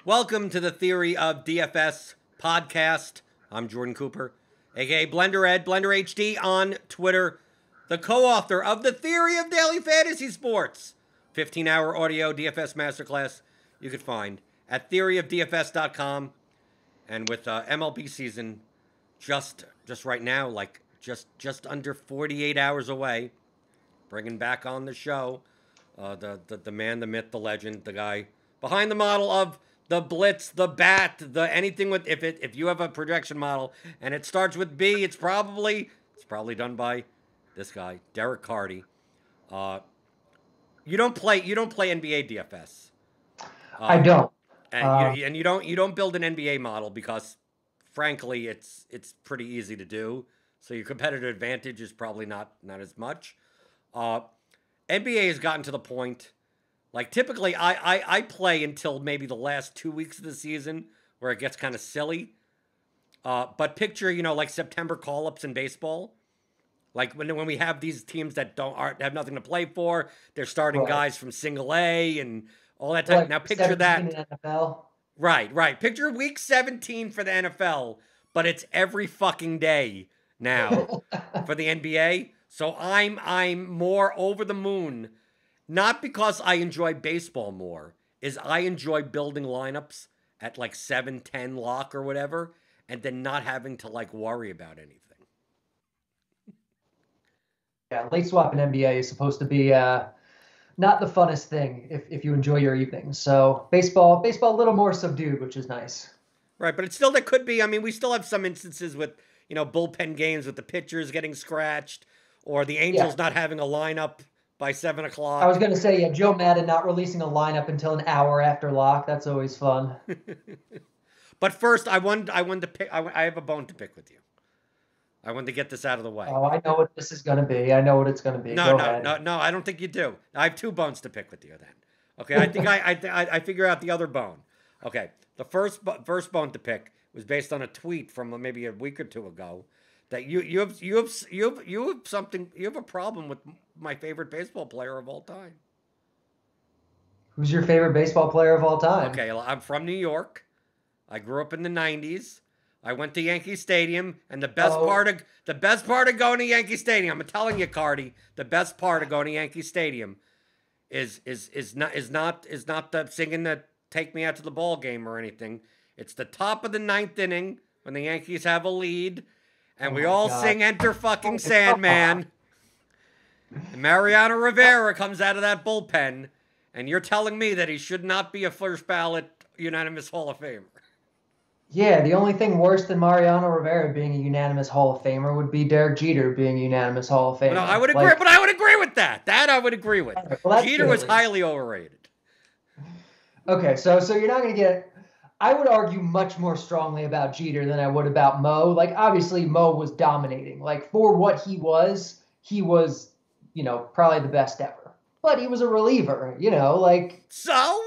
Welcome to the Theory of DFS podcast. I'm Jordan Cooper, aka Blender Ed, Blender HD on Twitter, the co-author of The Theory of Daily Fantasy Sports, 15-hour audio DFS masterclass you could find at theoryofdfs.com. And with MLB season just right now, like just under 48 hours away, bringing back on the show the man, the myth, the legend, the guy behind the model of the blitz, the bat, the anything with if you have a projection model and it starts with B, it's probably done by this guy, Derek Carty. You don't play NBA DFS. I don't. And you don't build an NBA model because, frankly, it's pretty easy to do. So your competitive advantage is probably not as much. NBA has gotten to the point, like typically I play until maybe the last 2 weeks of the season where it gets kind of silly. But picture, like September call-ups in baseball. Like when we have these teams that have nothing to play for, they're starting guys from single A and all that type. Like Now picture that. In NFL. Right. Picture week 17 for the NFL, but it's every fucking day now for the NBA. So I'm more over the moon, not because I enjoy baseball more, is I enjoy building lineups at like 7-10 lock or whatever, and then not having to like worry about anything. Yeah, late swap in NBA is supposed to be not the funnest thing if you enjoy your evenings. So baseball a little more subdued, which is nice. Right, but it's still, there could be, we still have some instances with, bullpen games with the pitchers getting scratched or the Angels not having a lineup by 7 o'clock. I was going to say, Joe Madden not releasing a lineup until an hour after lock. That's always fun. But first, I wanted to pick, I have a bone to pick with you. I wanted to get this out of the way. Oh, I know what this is going to be. I know what it's going to be. No, I don't think you do. I have 2 bones to pick with you then. Okay, I think I figure out the other bone. Okay, the first bone to pick was based on a tweet from maybe a week or 2 ago that you have a problem with my favorite baseball player of all time. Who's your favorite baseball player of all time? Okay, I'm from New York. I grew up in the 90s. I went to Yankee Stadium, and the best part of going to Yankee Stadium, I'm telling you, Carty, the best part of going to Yankee Stadium is not the singing the "Take Me Out to the Ball Game" or anything. It's the top of the 9th inning when the Yankees have a lead, and we all sing "Enter Fucking Sandman." And Mariano Rivera comes out of that bullpen, and you're telling me that he should not be a first ballot unanimous Hall of Famer. Yeah, the only thing worse than Mariano Rivera being a unanimous Hall of Famer would be Derek Jeter being a unanimous Hall of Famer. No, I would agree, but I would agree with that. That I would agree with. Well, Jeter was highly overrated. Okay, so you're not going to get. I would argue much more strongly about Jeter than I would about Mo. Like, obviously, Mo was dominating. Like, for what he was, probably the best ever. But he was a reliever, So?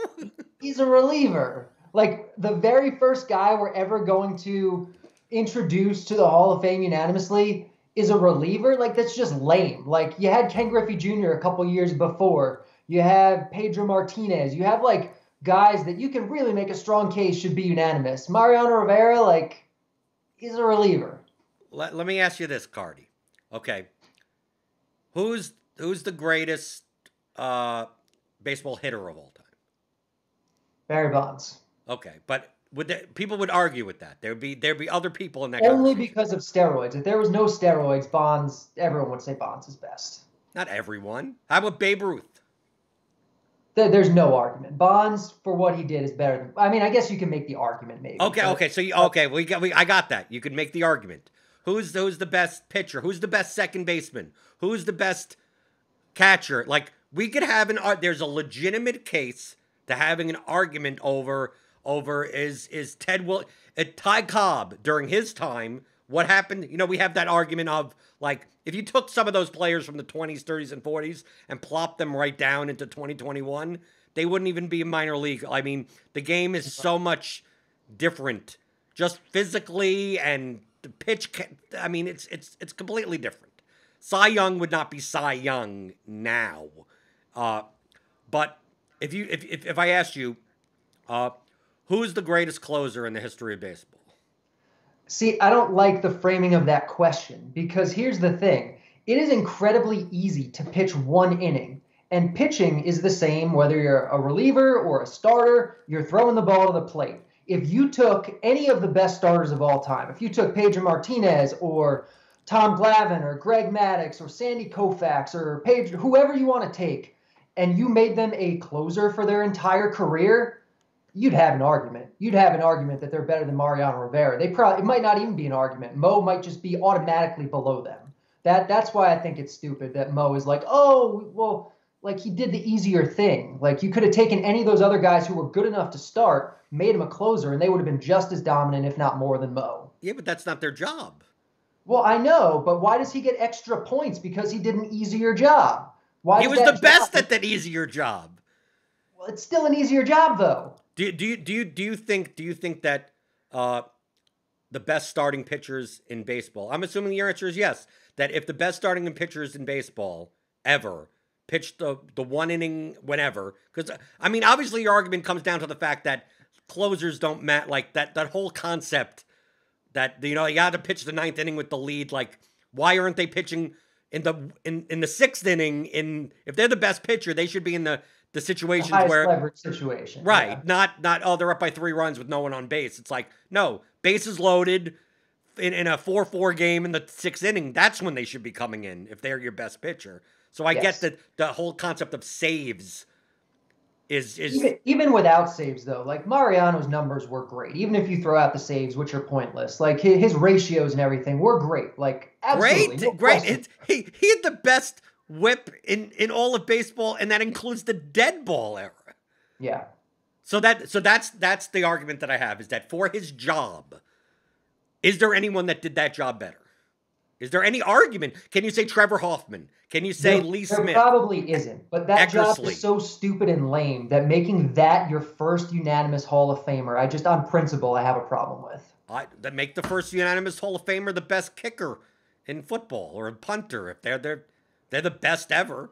He's a reliever. Like, the very first guy we're ever going to introduce to the Hall of Fame unanimously is a reliever. Like, that's just lame. Like, you had Ken Griffey Jr. a couple years before. You have Pedro Martinez. You have, like, guys that you can really make a strong case should be unanimous. Mariano Rivera, he's a reliever. Let me ask you this, Carty. Okay. Who's the greatest baseball hitter of all time? Barry Bonds. Okay, but people would argue with that. There'd be other people in that. Only because of steroids. If there was no steroids, Bonds, everyone would say Bonds is best. Not everyone. How about Babe Ruth? There's no argument. Bonds, for what he did, is better than. I mean, I guess you can make the argument, maybe. Okay. So I got that. You could make the argument. Who's the best pitcher? Who's the best second baseman? Who's the best catcher? Like, we could have there's a legitimate case to having an argument over is Ty Cobb during his time. What happened? We have that argument of, like, if you took some of those players from the 20s, 30s, and 40s and plopped them right down into 2021, they wouldn't even be in minor league. I mean, the game is so much different, just physically, and the pitch. I mean, it's completely different. Cy Young would not be Cy Young now, but if I asked you, Who's the greatest closer in the history of baseball? See, I don't like the framing of that question because here's the thing. It is incredibly easy to pitch one inning, and pitching is the same whether you're a reliever or a starter, you're throwing the ball to the plate. If you took any of the best starters of all time, if you took Pedro Martinez or Tom Glavine or Greg Maddux or Sandy Koufax or Pedro, whoever you want to take, and you made them a closer for their entire career, you'd have an argument. You'd have an argument that they're better than Mariano Rivera. It might not even be an argument. Mo might just be automatically below them. That's why I think it's stupid that Mo is like, oh, well, like he did the easier thing. Like you could have taken any of those other guys who were good enough to start, made him a closer, and they would have been just as dominant, if not more, than Mo. Yeah, but that's not their job. Well, I know, but why does he get extra points? Because he did an easier job. He was the best at that easier job. Well, it's still an easier job, though. Do you think that the best starting pitchers in baseball? I'm assuming your answer is yes. That if the best starting pitchers in baseball ever pitched the one inning whenever, because I mean, obviously your argument comes down to the fact that closers don't matter. Like that whole concept that you got to pitch the ninth inning with the lead. Like why aren't they pitching in the sixth inning? If they're the best pitcher, they should be in the situations where leverage situation, right? Yeah. Not oh, they're up by 3 runs with no one on base. It's like no, bases loaded in a 4-4 game in the 6th inning. That's when they should be coming in if they're your best pitcher. So I get that the whole concept of saves is even without saves though. Like Mariano's numbers were great, even if you throw out the saves, which are pointless. Like his ratios and everything were great. Like absolutely great. He had the best whip in all of baseball, and that includes the dead ball era. Yeah. So that's the argument that I have, is that for his job, is there anyone that did that job better? Is there any argument? Can you say Trevor Hoffman? Can you say Lee Smith? There probably isn't, but that job is so stupid and lame that making that your first unanimous Hall of Famer, on principle, I have a problem with. That make the first unanimous Hall of Famer the best kicker in football or a punter if they're the best ever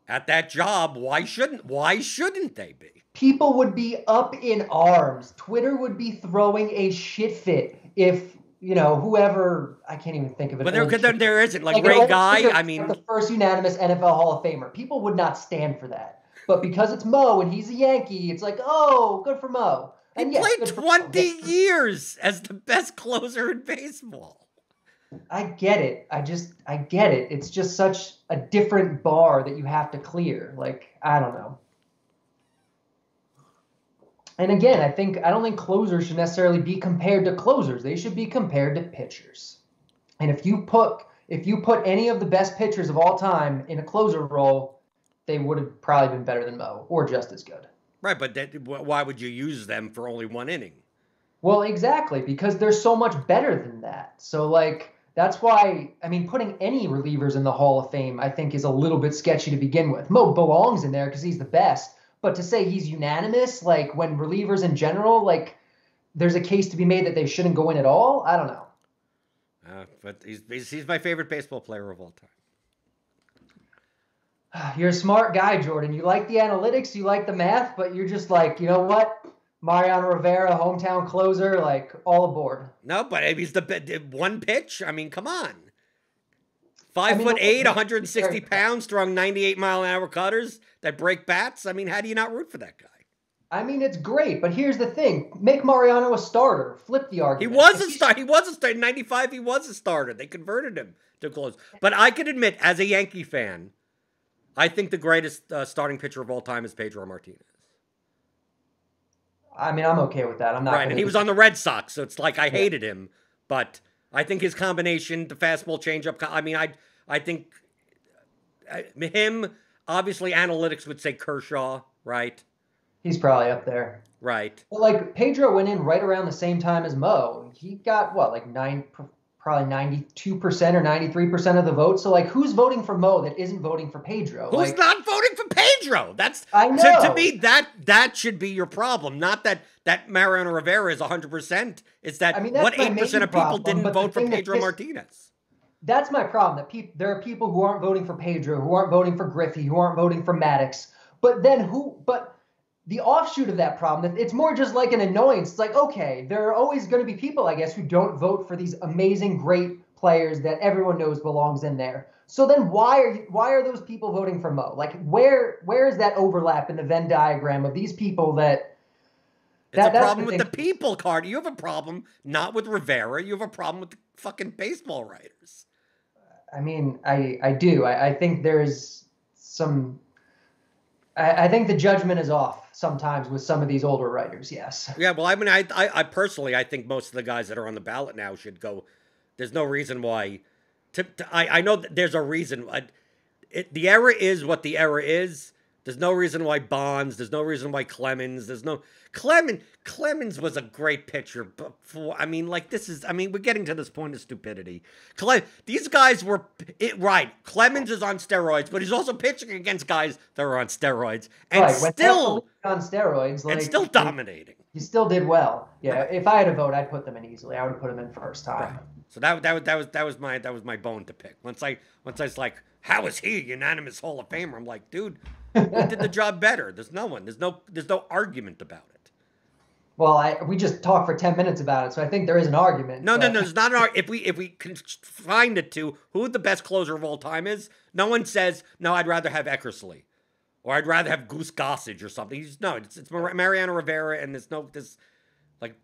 at that job. Why shouldn't they be? People would be up in arms. Twitter would be throwing a shit fit if, whoever, I can't even think of it. But there isn't. Like Ray Guy, I mean. The first unanimous NFL Hall of Famer. People would not stand for that. But because it's Mo and he's a Yankee, it's like, oh, good for Mo. And he played 20 years as the best closer in baseball. I get it. I get it. It's just such a different bar that you have to clear. Like, I don't know. And again, I don't think closers should necessarily be compared to closers. They should be compared to pitchers. And if you put any of the best pitchers of all time in a closer role, they would have probably been better than Mo or just as good. Right, but why would you use them for only one inning? Well, exactly, because they're so much better than that. So, like, that's why, putting any relievers in the Hall of Fame, I think, is a little bit sketchy to begin with. Mo belongs in there because he's the best. But to say he's unanimous, like, when relievers in general, like, there's a case to be made that they shouldn't go in at all, I don't know. But he's my favorite baseball player of all time. You're a smart guy, Jordan. You like the analytics, you like the math, but you're just like, you know what? Mariano Rivera, hometown closer, like, all aboard. No, but he's the one pitch. Come on. 5'8", 160 pounds, throwing 98-mile-an-hour cutters that break bats. How do you not root for that guy? It's great, but here's the thing. Make Mariano a starter. Flip the argument. He was a starter. In 95, he was a starter. They converted him to close. But I can admit, as a Yankee fan, I think the greatest starting pitcher of all time is Pedro Martinez. I'm okay with that. I'm not right, and he was on the Red Sox, so it's like I hated him. But I think his combination, the fastball changeup, I think him, obviously analytics would say Kershaw, right? He's probably up there. Right. Well, like, Pedro went in right around the same time as Mo. He got, probably 92% or 93% of the vote. So, like, who's voting for Mo that isn't voting for Pedro? Who's not voting for Pedro? I know. To me, that should be your problem. Not that Mariano Rivera is 100%. It's that what 8% of people didn't vote for Pedro Martinez. That's my problem. That there are people who aren't voting for Pedro, who aren't voting for Griffey, who aren't voting for Maddux. But then the offshoot of that problem, it's more just like an annoyance. It's like, okay, there are always going to be people, I guess, who don't vote for these amazing, great players that everyone knows belongs in there. So then why are those people voting for Mo? Like, where is that overlap in the Venn diagram of these people that... It's a problem with the people, Carty. You have a problem not with Rivera. You have a problem with the fucking baseball writers. I mean, I do. I think there's some... I think the judgment is off sometimes with some of these older writers, yes. Yeah, well, I mean, I personally, I think most of the guys that are on the ballot now should go. There's no reason why. I know that there's a reason. The era is what the era is. There's no reason why Bonds. There's no reason why Clemens. There's no... Clemens was a great pitcher. But I mean, like, this is... I mean, we're getting to this point of stupidity. These guys were... right. Clemens is on steroids, but he's also pitching against guys that are on steroids. And right, still... on steroids. Like, and still dominating. He still did well. Yeah, if I had a vote, I'd put them in easily. I would have put them in first time. Right. So that was my bone to pick. Once I was like, how is he a unanimous Hall of Famer? I'm like, dude, who did the job better? There's no one. There's no argument about it. Well, we just talked for 10 minutes about it, so I think there is an argument. No, there's not an argument. If we can find it to who the best closer of all time is, no one says, no, I'd rather have Eckersley. Or I'd rather have Goose Gossage or something. It's Mariano Rivera, and there's like,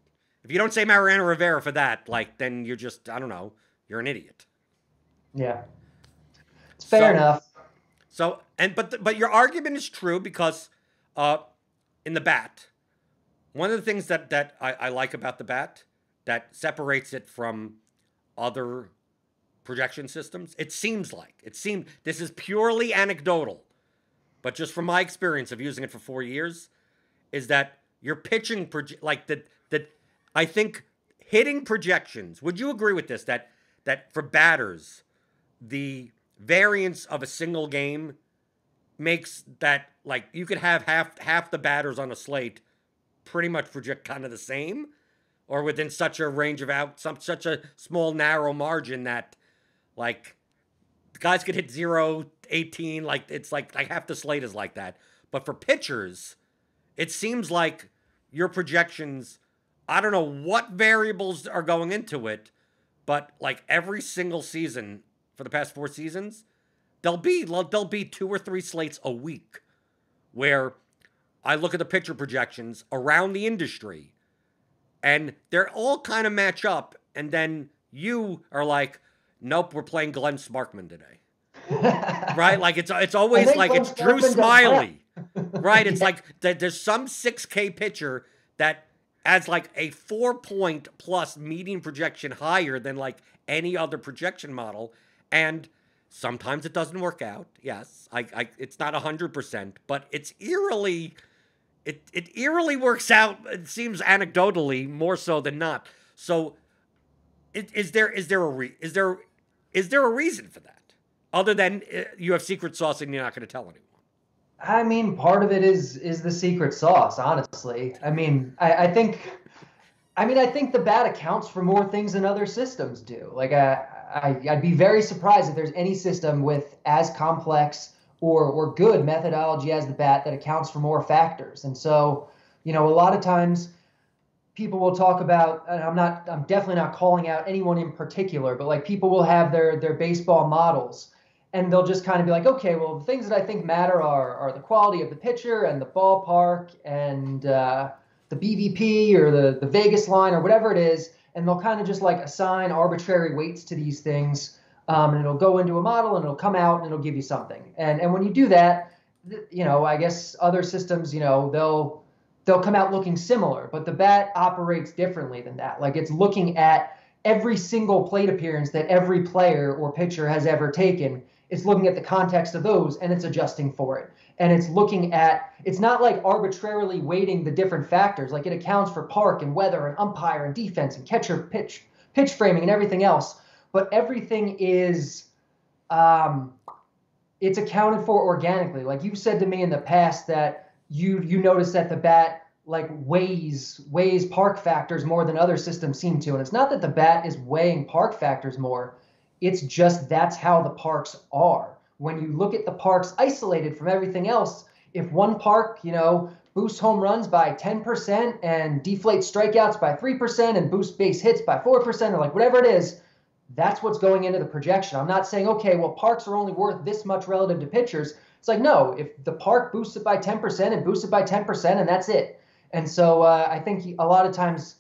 if you don't say Mariano Rivera for that, like, then you're just, I don't know, you're an idiot. Yeah. It's fair enough. So, but your argument is true because in the bat, one of the things that I like about the bat that separates it from other projection systems, this is purely anecdotal, but just from my experience of using it for 4 years, is that your pitching, I think hitting projections, would you agree with this, that for batters, the variance of a single game makes that, like, you could have half the batters on a slate pretty much project kind of the same, or within such a range of such a small narrow margin that, like, the guys could hit 0, 18, like, it's like half the slate is like that. But for pitchers, it seems like your projections, I don't know what variables are going into it, but like every single season for the past 4 seasons, there'll be 2 or 3 slates a week where I look at the pitcher projections around the industry, and they're all kind of match up, and then you are like, nope, we're playing Glenn Sparkman today. Right? Like, it's always like it's Drew Smiley. Right? It's like there's some 6K pitcher that has like a 4-point plus median projection higher than like any other projection model, and sometimes it doesn't work out. Yes, it's not 100%, but it's eerily... It eerily works out, it seems anecdotally, more so than not. So is there a reason for that? Other than you have secret sauce and you're not going to tell anyone? I mean, part of it is the secret sauce, honestly. I mean, I think the bat accounts for more things than other systems do. Like, I'd be very surprised if there's any system with as complex or good methodology as the bat that accounts for more factors. And so, a lot of times people will talk about, and I'm definitely not calling out anyone in particular, but like people will have their baseball models, and they'll just kind of be like, okay, well, the things that I think matter are the quality of the pitcher and the ballpark and the BVP or the Vegas line or whatever it is. And they'll kind of just like assign arbitrary weights to these things. And it'll go into a model and it'll come out and it'll give you something. And when you do that, I guess other systems, they'll come out looking similar, but the bat operates differently than that. Like, it's looking at every single plate appearance that every player or pitcher has ever taken. It's looking at the context of those and it's adjusting for it. And it's it's not like arbitrarily weighting the different factors. Like, it accounts for park and weather and umpire and defense and catcher pitch framing and everything else. But everything is, it's accounted for organically. Like, you've said to me in the past that you notice that the bat like weighs park factors more than other systems seem to. And it's not that the bat is weighing park factors more. It's just that's how the parks are. When you look at the parks isolated from everything else, if one park, boosts home runs by 10% and deflates strikeouts by 3% and boosts base hits by 4% or like whatever it is, that's what's going into the projection. I'm not saying, okay, well, parks are only worth this much relative to pitchers. It's like, no, if the park boosts it by 10% and boosts it by 10% and that's it. And so I think a lot of times,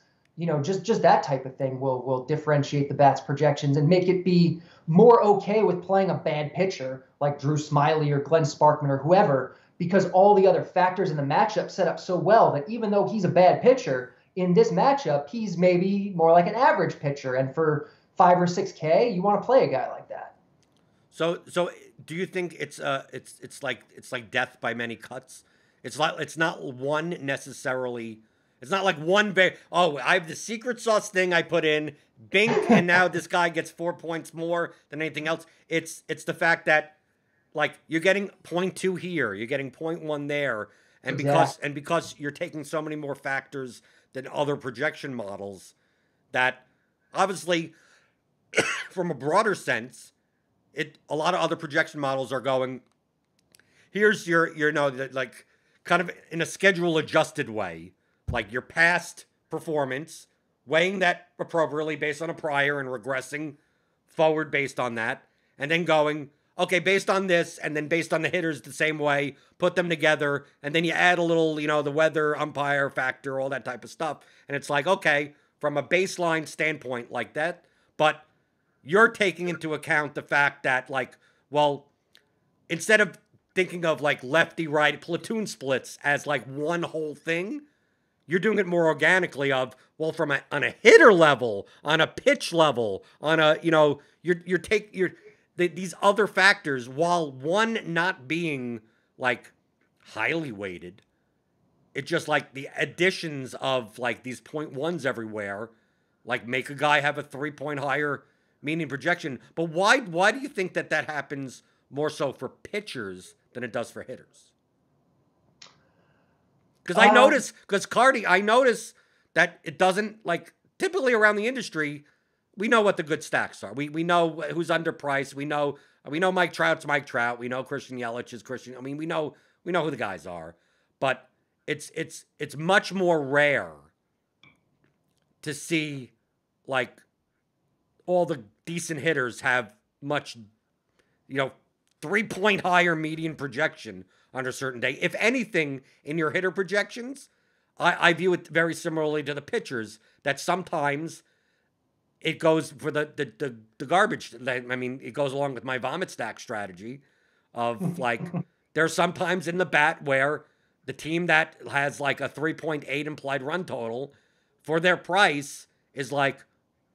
just that type of thing will differentiate the bat's projections and make it be more okay with playing a bad pitcher like Drew Smyly or Glenn Sparkman or whoever, because all the other factors in the matchup set up so well that even though he's a bad pitcher, in this matchup, he's maybe more like an average pitcher. And for 5 or 6K, you want to play a guy like that. So do you think it's like death by many cuts? It's not one necessarily. It's not like one I have the secret sauce thing I put in, bink, and now this guy gets 4 points more than anything else. It's the fact that like you're getting 0.2 here, you're getting 0.1 there, and because you're taking so many more factors than other projection models, that obviously from a broader sense, a lot of other projection models are going, here's your like kind of in a schedule adjusted way, like your past performance, weighing that appropriately based on a prior and regressing forward based on that, and then going, okay, based on this, and then based on the hitters the same way, put them together, and then you add a little, the weather, umpire factor, all that type of stuff, and it's like, okay, from a baseline standpoint like that, but you're taking into account the fact that, like, well, instead of thinking of like lefty right platoon splits as like one whole thing, you're doing it more organically of, well, on a hitter level, on a pitch level, on a, these other factors, while one not being like highly weighted, it's just like the additions of like these 0.1s everywhere, like make a guy have a 3-point higher median projection. But why do you think that happens more so for pitchers than it does for hitters? Because I notice that it doesn't, like, typically around the industry, we know what the good stacks are. We know who's underpriced. We know Mike Trout's Mike Trout. We know Christian Yelich is Christian. I mean, we know who the guys are. But it's much more rare to see like all the decent hitters have much, 3-point higher median projection on a certain day. If anything, in your hitter projections, I view it very similarly to the pitchers, that sometimes it goes for the garbage. I mean, it goes along with my vomit stack strategy of like, there's sometimes in the bat where the team that has like a 3.8 implied run total for their price is like,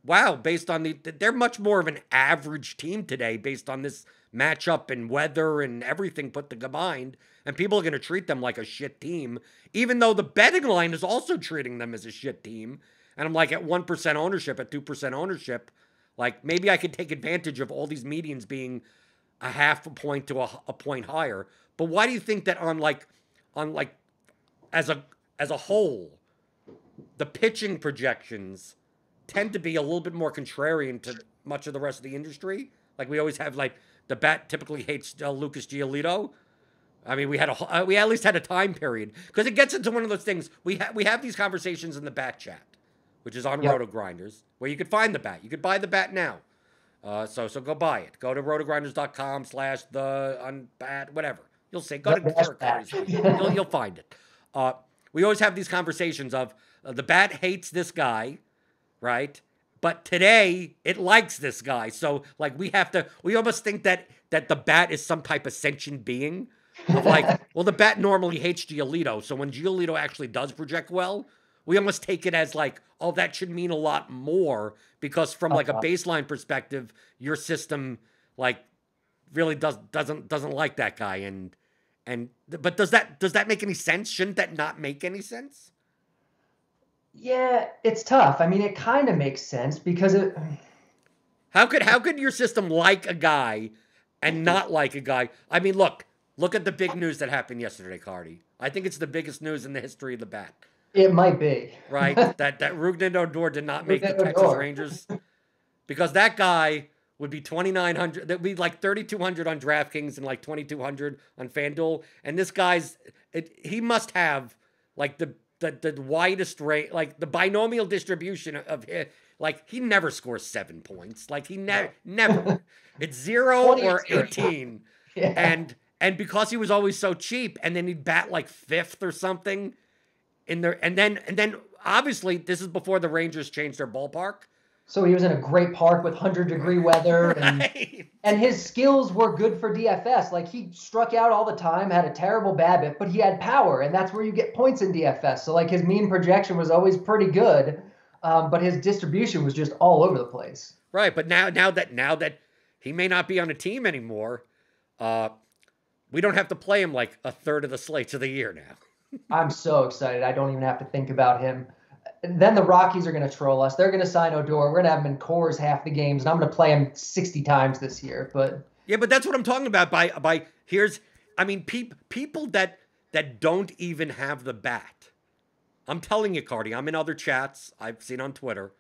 wow, based on they're much more of an average team today based on this matchup and weather and everything put combined. And people are going to treat them like a shit team, even though the betting line is also treating them as a shit team. And I'm like, at 1% ownership, at 2% ownership, like maybe I could take advantage of all these medians being a half a point to a point higher. But why do you think that on as a whole, the pitching projections tend to be a little bit more contrarian to much of the rest of the industry? Like we always have, like, the bat typically hates Lucas Giolito. I mean, we at least had a time period, because it gets into one of those things. We have these conversations in the bat chat, which is on Roto Grinders, where you could find the bat. You could buy the bat now. So go buy it. Go to rotogrinders.com/the-bat, whatever. You'll see. Go to Derek Carty's. You'll find it. We always have these conversations of the bat hates this guy, right? But today it likes this guy. So like we almost think that the bat is some type of sentient being. Of like, well, the bat normally hates Giolito. So when Giolito actually does project well, we almost take it as like, oh, that should mean a lot more, because from like a baseline perspective, your system like really doesn't like that guy. But does that make any sense? Shouldn't that not make any sense? Yeah, it's tough. I mean, it kind of makes sense because it. How could your system like a guy and not like a guy? I mean, look at the big news that happened yesterday, Carty. I think it's the biggest news in the history of the bat. It might be. Right? that Rougned Odor did not make the Texas Rangers, because that guy would be 2,900. That'd be like 3,200 on DraftKings and like 2,200 on FanDuel. And this he must have like the widest rate, like the binomial distribution of hit. Like he never scores 7 points. Like he never. It's 0 or 18. Yeah. And because he was always so cheap, and then he'd bat like 5th or something in there, and then obviously this is before the Rangers changed their ballpark. So he was in a great park with 100-degree weather, and his skills were good for DFS. Like he struck out all the time, had a terrible BABIP, but he had power, and that's where you get points in DFS. So like his mean projection was always pretty good, but his distribution was just all over the place. Right, but now that he may not be on a team anymore, we don't have to play him like a third of the slates of the year now. I'm so excited. I don't even have to think about him. Then the Rockies are going to troll us. They're going to sign Odor. We're going to have him in cores half the games, and I'm going to play him 60 times this year. But yeah, but that's what I'm talking about. People that don't even have the bat. I'm telling you, Carty. I'm in other chats I've seen on Twitter.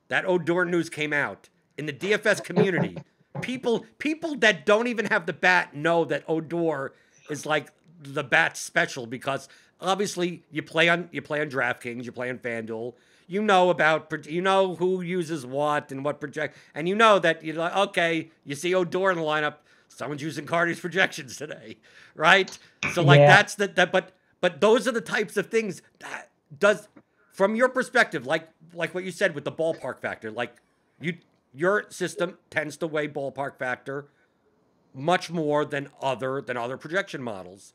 That Odor news came out in the DFS community. People that don't even have the bat know that Odor is like the bat special, because obviously you play on DraftKings, you play on FanDuel, you know who uses what and what project, and you know that you're like, okay, you see Odor in the lineup, someone's using Carty's projections today, right? So like that's but those are the types of things that does, from your perspective, like what you said with the ballpark factor, like your system tends to weigh ballpark factor much more than other projection models.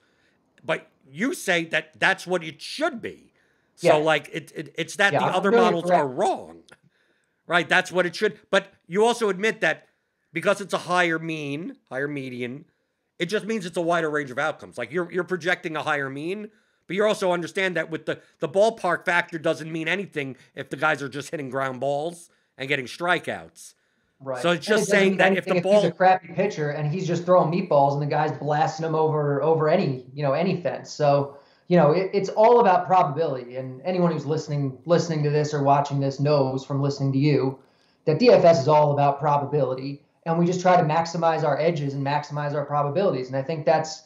But you say that that's what it should be. So like it's that the other models are wrong. Right? That's what it should. But you also admit that because it's a higher median, it just means it's a wider range of outcomes. Like you're projecting a higher mean, but you also understand that with the ballpark factor doesn't mean anything if the guys are just hitting ground balls and getting strikeouts. Right. So it's just saying that if he's a crappy pitcher and he's just throwing meatballs and the guy's blasting him over any fence. So, it's all about probability. And anyone who's listening to this or watching this knows from listening to you that DFS is all about probability. And we just try to maximize our edges and maximize our probabilities. And I think that's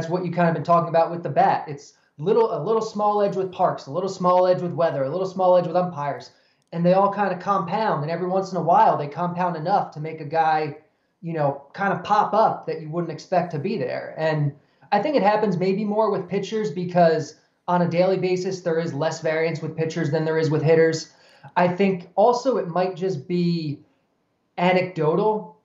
what you kind of been talking about with the bat. It's a little small edge with parks, a little small edge with weather, a little small edge with umpires. And they all kind of compound, and every once in a while they compound enough to make a guy, kind of pop up that you wouldn't expect to be there. And I think it happens maybe more with pitchers because on a daily basis there is less variance with pitchers than there is with hitters. I think also it might just be anecdotal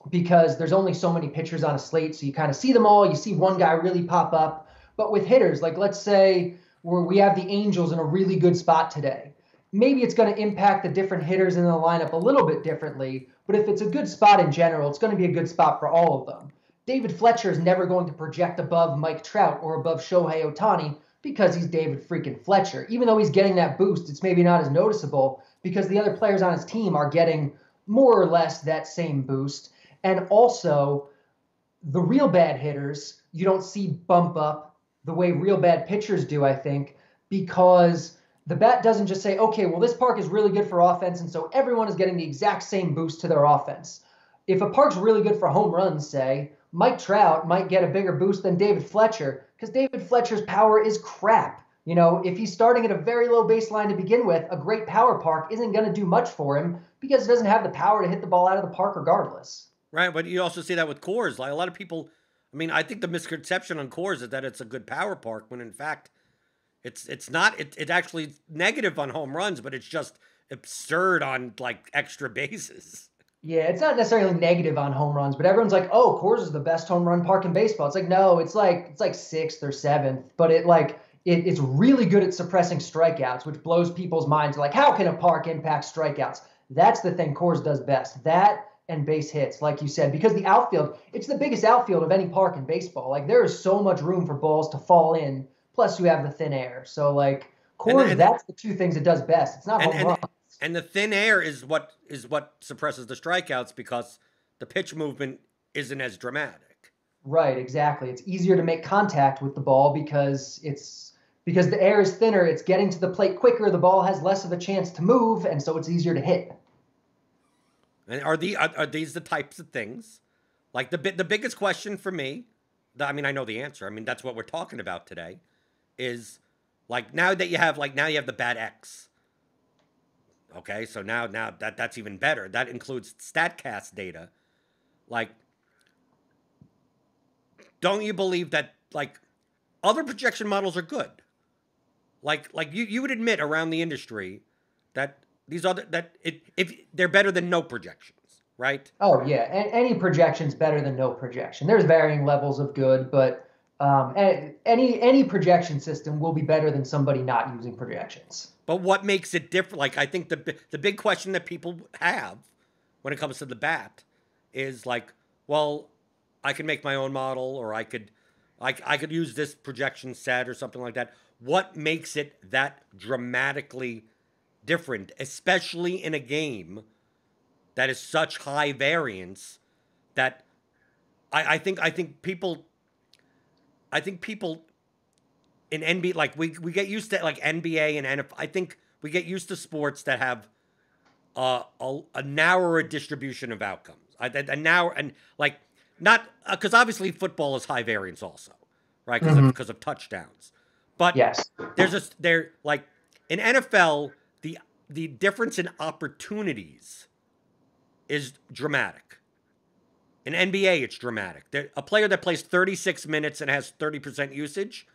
because there's only so many pitchers on a slate, so you kind of see them all. You see one guy really pop up. But with hitters, like let's say we have the Angels in a really good spot today. Maybe it's going to impact the different hitters in the lineup a little bit differently, but if it's a good spot in general, it's going to be a good spot for all of them. David Fletcher is never going to project above Mike Trout or above Shohei Ohtani because he's David freaking Fletcher. Even though he's getting that boost, it's maybe not as noticeable because the other players on his team are getting more or less that same boost. And also, the real bad hitters, you don't see bump up the way real bad pitchers do, I think, because the bat doesn't just say, okay, well, this park is really good for offense, and so everyone is getting the exact same boost to their offense. If a park's really good for home runs, say, Mike Trout might get a bigger boost than David Fletcher because David Fletcher's power is crap. If he's starting at a very low baseline to begin with, a great power park isn't going to do much for him because it doesn't have the power to hit the ball out of the park regardless. Right, but you also see that with Coors. Like a lot of people, I think the misconception on Coors is that it's a good power park when in fact it's not. It's actually negative on home runs, but it's just absurd on like extra bases. Yeah, it's not necessarily negative on home runs, but everyone's like, "Oh, Coors is the best home run park in baseball." It's like, no, it's like 6th or 7th, but it's really good at suppressing strikeouts, which blows people's minds. Like, how can a park impact strikeouts? That's the thing Coors does best. That and base hits, like you said, because the outfield, it's the biggest outfield of any park in baseball. Like, there is so much room for balls to fall in. Plus, you have the thin air. So, like, Coors, that's the two things it does best. It's not home runs. And the thin air is what suppresses the strikeouts because the pitch movement isn't as dramatic. Right, exactly. It's easier to make contact with the ball because the air is thinner. It's getting to the plate quicker. The ball has less of a chance to move, and so it's easier to hit. And are these the types of things? Like the biggest question for me, I know the answer. That's what we're talking about today. Is Like now you have the bat X. Okay, so now that's even better. That includes StatCast data. Like, don't you believe that like other projection models are good? Like you would admit around the industry that if they're better than no projections, right? Oh yeah, any projection's better than no projection. There's varying levels of good, but any projection system will be better than somebody not using projections. But what makes it different? Like, I think the big question that people have when it comes to the bat is like, well, I can make my own model, or I could use this projection set or something like that. What makes it that dramatically different, especially in a game that is such high variance that I think people in NBA, like we get used to like NBA and NFL. I think we get used to sports that have a narrower distribution of outcomes. A narrow and like not because obviously football is high variance also, right? Because of touchdowns. But yes, there like in NFL the difference in opportunities is dramatic. In NBA, it's dramatic. A player that plays 36 minutes and has 30% usage,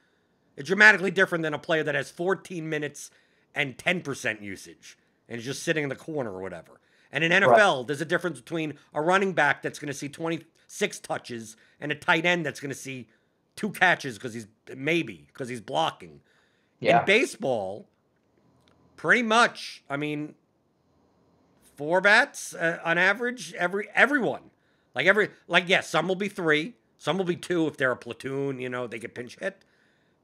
it's dramatically different than a player that has 14 minutes and 10% usage and is just sitting in the corner or whatever. And in NFL, there's a difference between a running back that's going to see 26 touches and a tight end that's going to see 2 catches because he's blocking. Yeah. In baseball, pretty much, I mean, 4 bats on average, everyone. Yes, some will be 3, some will be 2 if they're a platoon, they get pinch hit.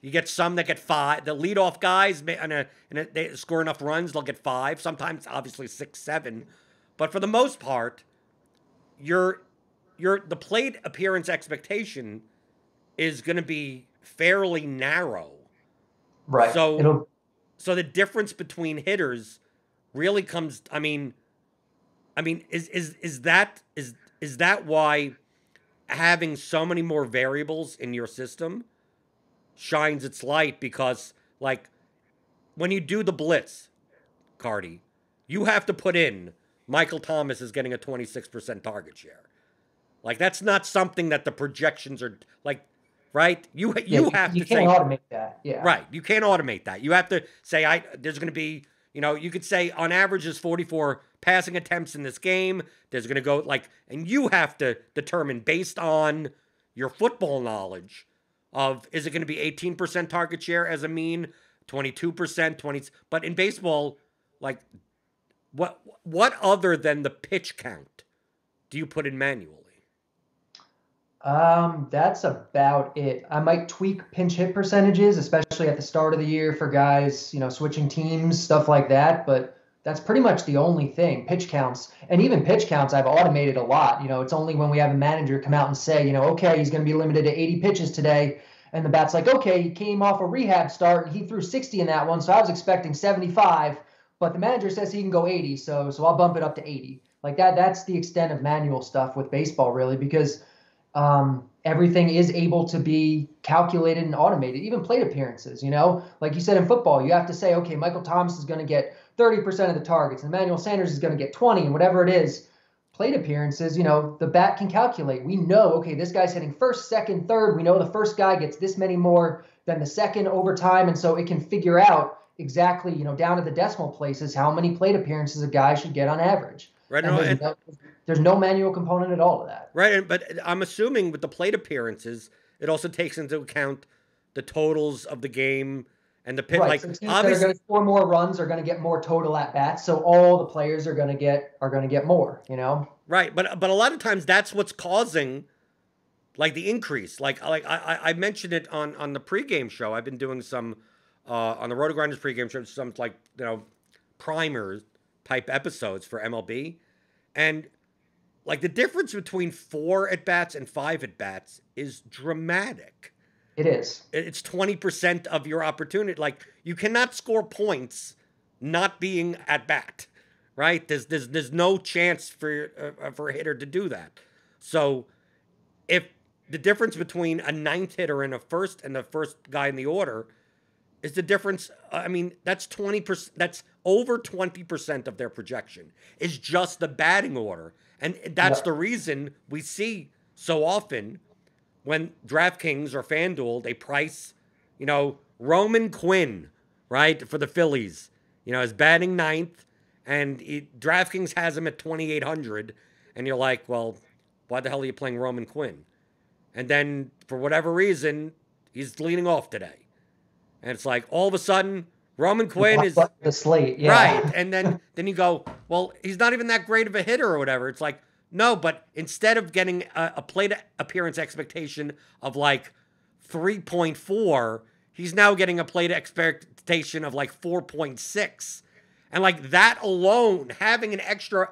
You get some that get 5. The leadoff guys, they score enough runs, they'll get 5. Sometimes, obviously, 6, 7. But for the most part, the plate appearance expectation is going to be fairly narrow. Right. So the difference between hitters really comes. I mean, is that why having so many more variables in your system shines its light? Because like when you do the blitz, Carty, you have to put in Michael Thomas is getting a 26% target share. Like that's not something that the projections are like, right? You have to you can't automate that. Yeah. Right. You can't automate that. You have to say there's going to be, you could say on average there's 44 passing attempts in this game. There's going to go and you have to determine based on your football knowledge of, is it going to be 18% target share as a mean, 22%, 20, but in baseball, like what other than the pitch count do you put in manually? That's about it. I might tweak pinch hit percentages, especially at the start of the year for guys, switching teams, stuff like that. But that's pretty much the only thing. Pitch counts, and even pitch counts, I've automated a lot. It's only when we have a manager come out and say, okay, he's going to be limited to 80 pitches today. And the bat's like, okay, he came off a rehab start and he threw 60 in that one. So I was expecting 75, but the manager says he can go 80. So I'll bump it up to 80. Like that's the extent of manual stuff with baseball, really, because everything is able to be calculated and automated, even plate appearances, like you said in football, you have to say, okay, Michael Thomas is going to get 30% of the targets and Emmanuel Sanders is going to get 20 and whatever it is. Plate appearances, the bat can calculate. We know, okay, this guy's hitting first, second, third. We know the first guy gets this many more than the second over time. And so it can figure out exactly, down to the decimal places, how many plate appearances a guy should get on average. Right. There's no manual component at all to that. Right. But I'm assuming with the plate appearances, it also takes into account the totals of the game and the pit. Right. Like so teams that are going to score more runs are going to get more total at bats. So all the players are going to get more, Right. But a lot of times that's what's causing like the increase. Like I mentioned it on the pregame show. I've been doing some on the Roto Grinders pregame show, some primer type episodes for MLB. And like the difference between 4 at bats and 5 at bats is dramatic. It is. It's 20% of your opportunity. Like you cannot score points not being at bat, right? There's no chance for a hitter to do that. So if the difference between a 9th hitter and the first guy in the order is the difference. I mean, that's 20%. That's over 20% of their projection is just the batting order. And that's the reason we see so often when DraftKings or FanDuel, they price, Roman Quinn, right, for the Phillies, is batting ninth, and DraftKings has him at 2,800, and you're like, well, why the hell are you playing Roman Quinn? And then, for whatever reason, he's leading off today. And it's like, all of a sudden, Roman Quinn is... the slate, Right, and then you go, well, he's not even that great of a hitter or whatever. It's like, no, but instead of getting a plate appearance expectation of like 3.4, he's now getting a plate expectation of like 4.6. And like that alone, having an extra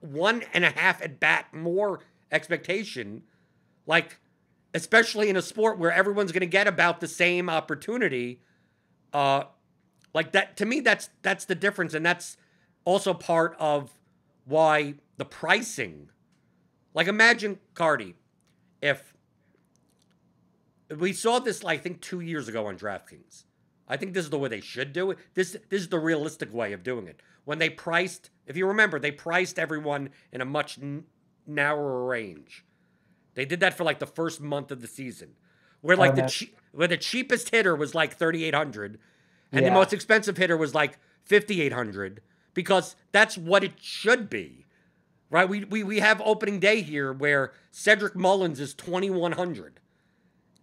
1.5 at bat more expectation, like, especially in a sport where everyone's going to get about the same opportunity, like that, to me, that's the difference. And that's also part of why the pricing, like imagine, Carty, if we saw this, I think 2 years ago on DraftKings. I think this is the way they should do it. This is the realistic way of doing it. When they priced, if you remember, they priced everyone in a much narrower range. They did that for like the first month of the season, where like where the cheapest hitter was like 3,800, and the most expensive hitter was like 5,800, because that's what it should be, right? We have opening day here where Cedric Mullins is 2,100.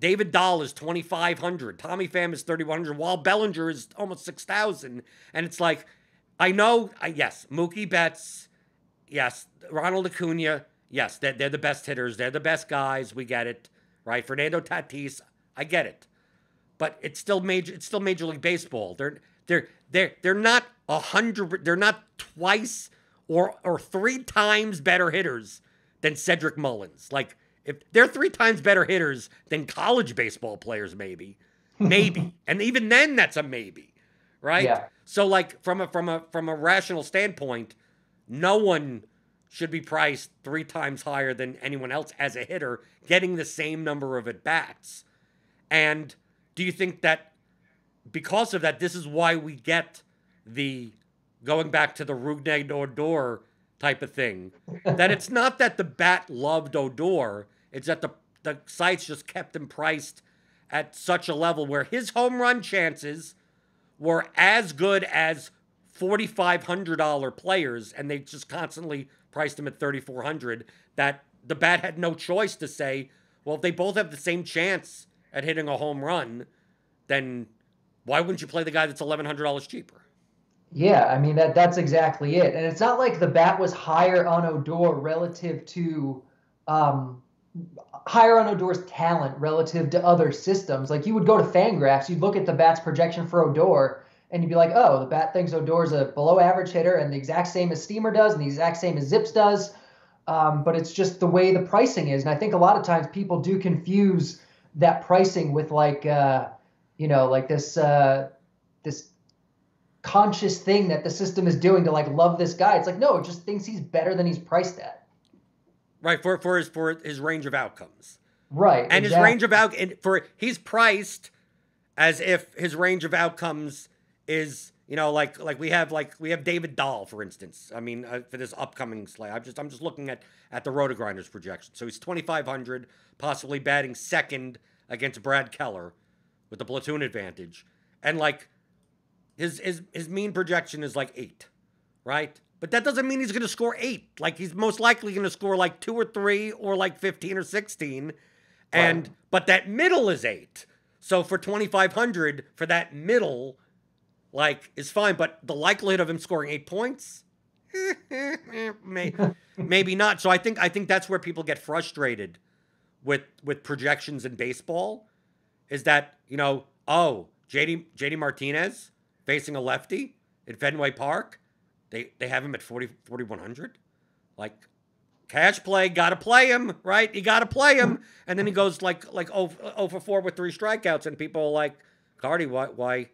David Dahl is 2,500. Tommy Pham is 3,100. While Bellinger is almost 6,000. And it's like, I know, yes, Mookie Betts, yes, Ronald Acuna, yes, they're the best hitters. They're the best guys. We get it, right? Fernando Tatis, I get it. But it's still Major League Baseball. They're not 100. They're not twice or 3 times better hitters than Cedric Mullins. Like, if they're 3 times better hitters than college baseball players, maybe, and even then, that's a maybe, right? Yeah. So, like from a rational standpoint, no one should be priced 3 times higher than anyone else as a hitter, getting the same number of at bats. And do you think that because of that, this is why we get the going back to the Rougned Odor type of thing? That it's not that the bat loved Odor. It's that the sites just kept him priced at such a level where his home run chances were as good as $4,500 players, and they just constantly priced him at $3,400, that the bat had no choice to say, well, if they both have the same chance at hitting a home run, then why wouldn't you play the guy that's $1,100 cheaper? Yeah, I mean, that's exactly it. And it's not like the bat was higher on Odor relative to higher on Odor's talent relative to other systems. Like, you would go to Fangraphs, you'd look at the bat's projection for Odor, and you'd be like, oh, the bat thinks Odor's a below average hitter and the exact same as Steamer does and the exact same as Zips does. But it's just the way the pricing is. And I think a lot of times people do confuse that pricing with like, like this conscious thing that the system is doing to like love this guy. It's like, no, it just thinks he's better than he's priced at. Right, for his range of outcomes. Right. And exactly. His range of outcomes, he's priced as if his range of outcomes is, like we have David Dahl, for instance. I mean, for this upcoming slate, I'm just looking at the Roto-Grinders projection. So he's 2,500, possibly batting second against Brad Keller with the platoon advantage, and like his mean projection is like 8, right? But that doesn't mean he's going to score 8. Like, he's most likely going to score like 2 or 3 or like 15 or 16, and but that middle is 8. So for 2,500, for that middle, like, is fine. But the likelihood of him scoring 8 points, maybe not. So I think that's where people get frustrated with projections in baseball, is that, JD Martinez facing a lefty at Fenway Park, they have him at 4,100. Like, cash play, gotta play him, right? You gotta play him. And then he goes like 0 for 4 with 3 strikeouts, and people are like, Carty, why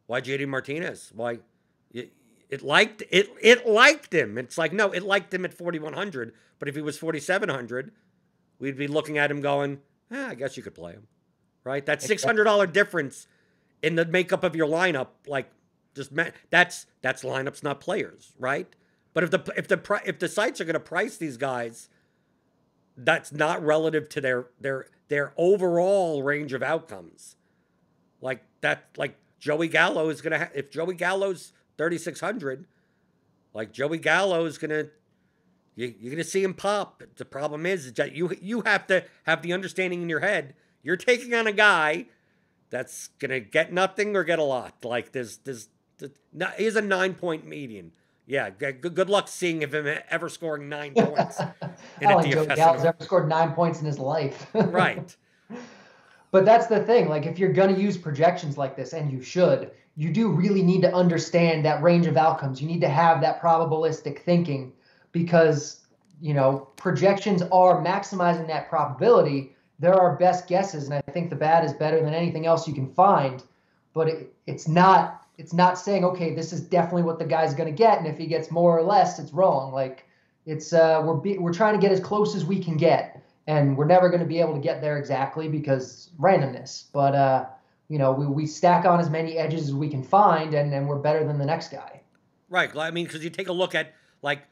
JD Martinez? Why? It liked him. It's like, no, it liked him at 4,100. But if he was 4,700, we'd be looking at him going, I guess you could play him, right? That $600 difference in the makeup of your lineup, like just that's lineups, not players, right? But if the sites are going to price these guys, that's not relative to their overall range of outcomes. Like Joey Gallo is going to if Joey Gallo's 3,600, like Joey Gallo is going to you're going to see him pop. The problem is that you have to have the understanding in your head. You're taking on a guy that's going to get nothing or get a lot. Like he's a 9-point median. Yeah, good luck seeing him ever scoring 9 points. In I don't think Joey Gallo's ever scored 9 points in his life. Right. But that's the thing. Like, if you're going to use projections like this, and you should, you do really need to understand that range of outcomes. You need to have that probabilistic thinking because, projections are maximizing that probability. There are best guesses, and I think the bad is better than anything else you can find. But it's not saying, okay, this is definitely what the guy's going to get, and if he gets more or less, it's wrong. Like, it's we're trying to get as close as we can get, and we're never going to be able to get there exactly because randomness. But we stack on as many edges as we can find, and we're better than the next guy. Right. I mean, because you take a look at like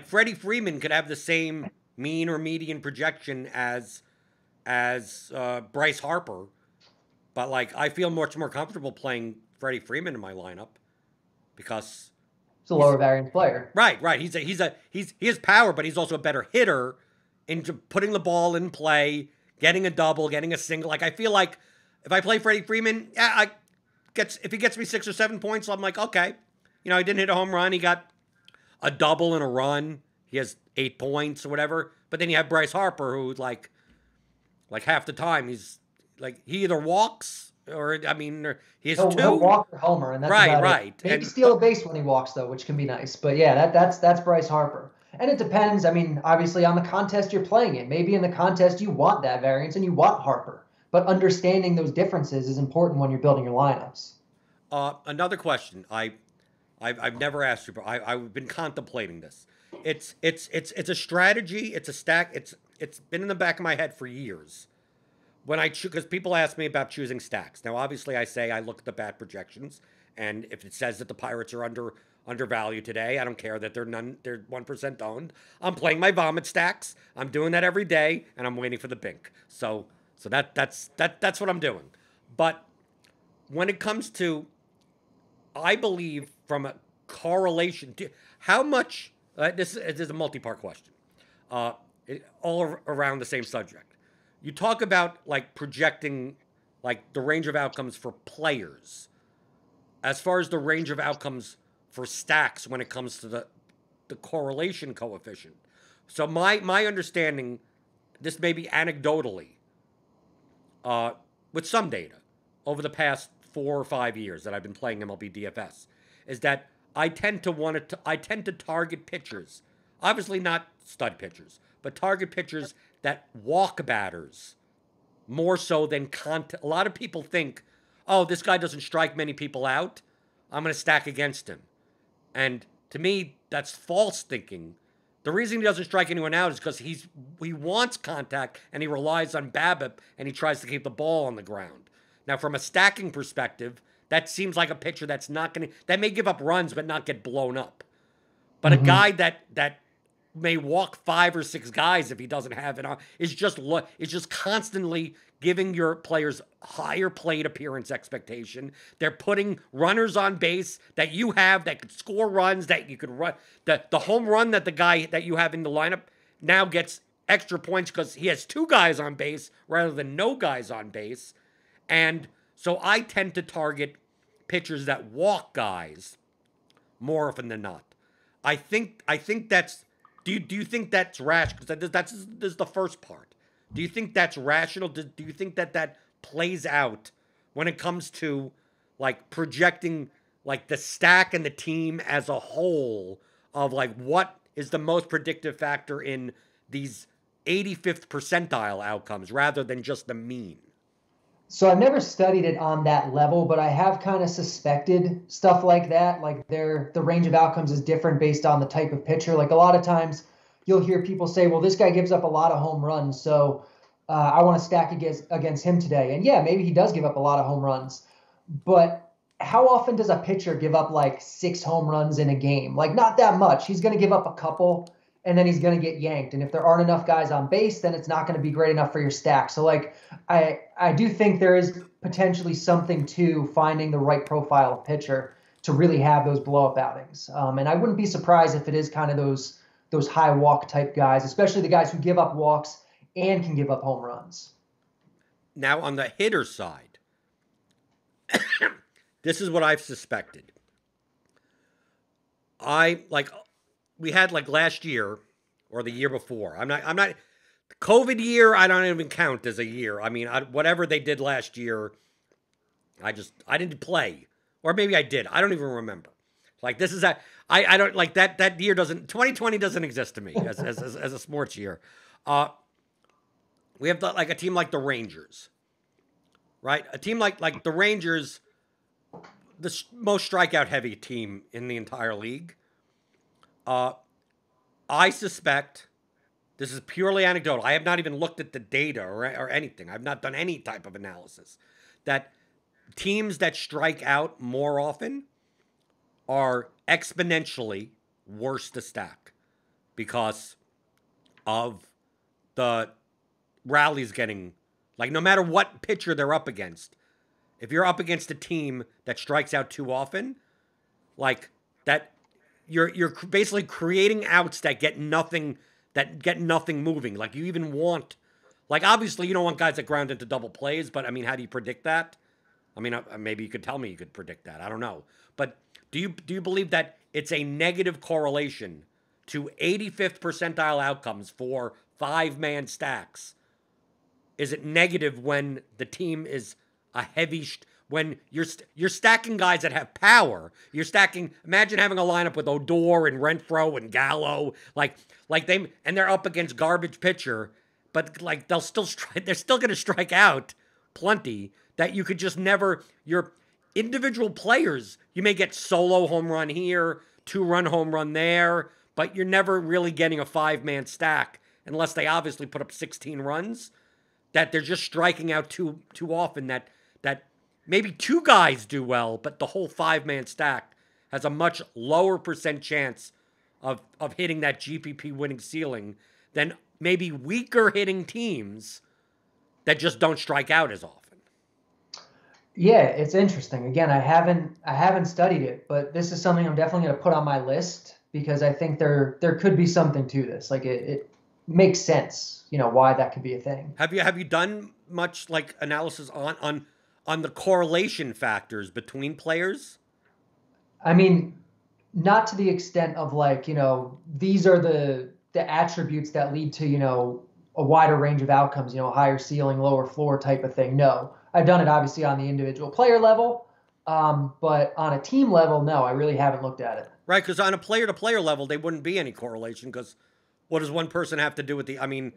Freddie Freeman could have the same mean or median projection as Bryce Harper, but like I feel much more comfortable playing Freddie Freeman in my lineup because he's a lower variance player. Right. He has power, but he's also a better hitter into putting the ball in play, getting a double, getting a single. Like I feel like if I play Freddie Freeman, if he gets me 6 or 7 points, I'm like, okay, he didn't hit a home run, he got a double and a run, he has 8 points or whatever. But then you have Bryce Harper, who like half the time he's like he either walks. Or he has 2. He'll walk or homer, and that's right. Maybe steal a base when he walks though, which can be nice. But yeah, that's Bryce Harper, and it depends. I mean, obviously on the contest you're playing in. Maybe in the contest you want that variance and you want Harper, but understanding those differences is important when you're building your lineups. Another question I've never asked you, but I've been contemplating this. It's a strategy. It's a stack. It's been in the back of my head for years. Because people ask me about choosing stacks. Now, obviously, I say I look at the bat projections, and if it says that the Pirates are undervalued today, I don't care that they're 1% owned. I'm playing my vomit stacks. I'm doing that every day, and I'm waiting for the bink. So that's what I'm doing. But when it comes to, I believe from a correlation to how much this is a multi-part question, all around the same subject. You talk about like projecting like the range of outcomes for players as far as the range of outcomes for stacks when it comes to the correlation coefficient. So my understanding, this may be anecdotally, with some data over the past 4 or 5 years that I've been playing MLB DFS, is that I tend to target pitchers, obviously not stud pitchers, but target pitchers that walk batters more so than a lot of people think, oh, this guy doesn't strike many people out, I'm going to stack against him. And to me, that's false thinking. The reason he doesn't strike anyone out is because he wants contact and he relies on BABIP and he tries to keep the ball on the ground. Now, from a stacking perspective, that seems like a pitcher that may give up runs but not get blown up. But a guy that may walk 5 or 6 guys if he doesn't have it on. It's just constantly giving your players higher plate appearance expectation. They're putting runners on base that you have that could score runs, that you could run. The home run that the guy that you have in the lineup now gets extra points because he has 2 guys on base rather than no guys on base. And so I tend to target pitchers that walk guys more often than not. I think that's. Do you think that's rational? Because this is the first part. Do you think that's rational? Do you think that plays out when it comes to like projecting like the stack and the team as a whole of like what is the most predictive factor in these 85th percentile outcomes rather than just the mean? So I've never studied it on that level, but I have kind of suspected stuff like that. Like the range of outcomes is different based on the type of pitcher. Like a lot of times you'll hear people say, well, this guy gives up a lot of home runs, so I want to stack against him today. And yeah, maybe he does give up a lot of home runs. But how often does a pitcher give up like 6 home runs in a game? Like, not that much. He's going to give up a couple and then he's going to get yanked. And if there aren't enough guys on base, then it's not going to be great enough for your stack. So, like, I do think there is potentially something to finding the right profile of pitcher to really have those blow up outings. And I wouldn't be surprised if it is kind of those high walk type guys, especially the guys who give up walks and can give up home runs. Now, on the hitter side, this is what I've suspected. We had like last year or the year before. I'm not, COVID year, I don't even count as a year. I mean, whatever they did last year, I didn't play. Or maybe I did. I don't even remember. Like, this is I don't like that year 2020 doesn't exist to me as a sports year. We have like a team like the Rangers, right? A team like the Rangers, the most strikeout heavy team in the entire league. I suspect, this is purely anecdotal, I have not even looked at the data or anything. I've not done any type of analysis, that teams that strike out more often are exponentially worse to stack because of the rallies getting, like, no matter what pitcher they're up against, if you're up against a team that strikes out too often, like that, you're basically creating outs that get nothing moving. Like, you even want, like, obviously you don't want guys that ground into double plays, but I mean, how do you predict that? I mean, maybe you could tell me you could predict that. I don't know. But do you believe that it's a negative correlation to 85th percentile outcomes for 5-man stacks? Is it negative when the team is a heavy when you're stacking guys that have power? You're stacking, imagine having a lineup with Odor and Renfroe and Gallo, and they're up against garbage pitcher, but like they're still going to strike out plenty, that you could just never, your individual players, you may get solo home run here, 2-run home run there, but you're never really getting a 5-man stack unless they obviously put up 16 runs, that they're just striking out too often, that maybe 2 guys do well, but the whole 5-man stack has a much lower percent chance of hitting that GPP winning ceiling than maybe weaker hitting teams that just don't strike out as often. Yeah, it's interesting. Again, I haven't studied it, but this is something I'm definitely going to put on my list because I think there could be something to this. Like, it makes sense, why that could be a thing. Have you done much like analysis on the correlation factors between players? I mean, not to the extent of like, these are the attributes that lead to, a wider range of outcomes, higher ceiling, lower floor type of thing. No. I've done it obviously on the individual player level, but on a team level, no, I really haven't looked at it. Right, because on a player-to-player level, there wouldn't be any correlation, because what does one person have to do with I mean,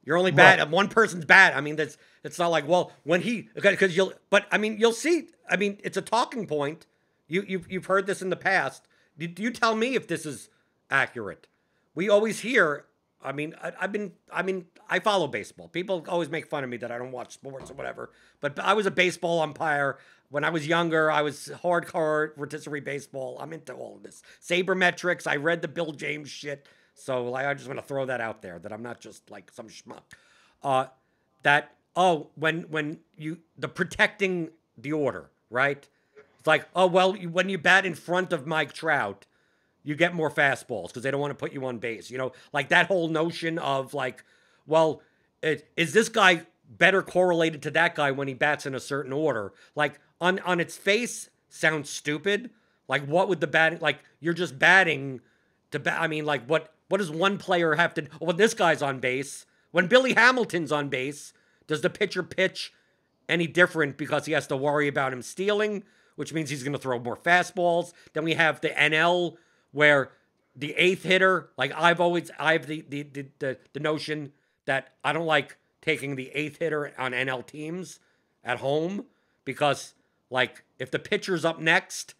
you're only bad. Right. One person's bad. I mean, it's not like, well, when because but I mean, you'll see. I mean, it's a talking point. You've heard this in the past. Do you tell me if this is accurate? We always hear. I mean, I follow baseball. People always make fun of me that I don't watch sports or whatever. But I was a baseball umpire when I was younger. I was hardcore rotisserie baseball. I'm into all of this sabermetrics. I read the Bill James shit. So I just want to throw that out there, that I'm not just like some schmuck. When the protecting the order, right? It's like, oh, well, when you bat in front of Mike Trout, you get more fastballs because they don't want to put you on base. Like that whole notion of like, well, is this guy better correlated to that guy when he bats in a certain order? Like on its face, sounds stupid. Like, what would the batting, like, you're just batting to bat. I mean, like, what does one player have to, when this guy's on base, when Billy Hamilton's on base, does the pitcher pitch any different because he has to worry about him stealing, which means he's going to throw more fastballs? Then we have the NL, where the 8th hitter, like I have the notion that I don't like taking the 8th hitter on NL teams at home, because like if the pitcher's up next,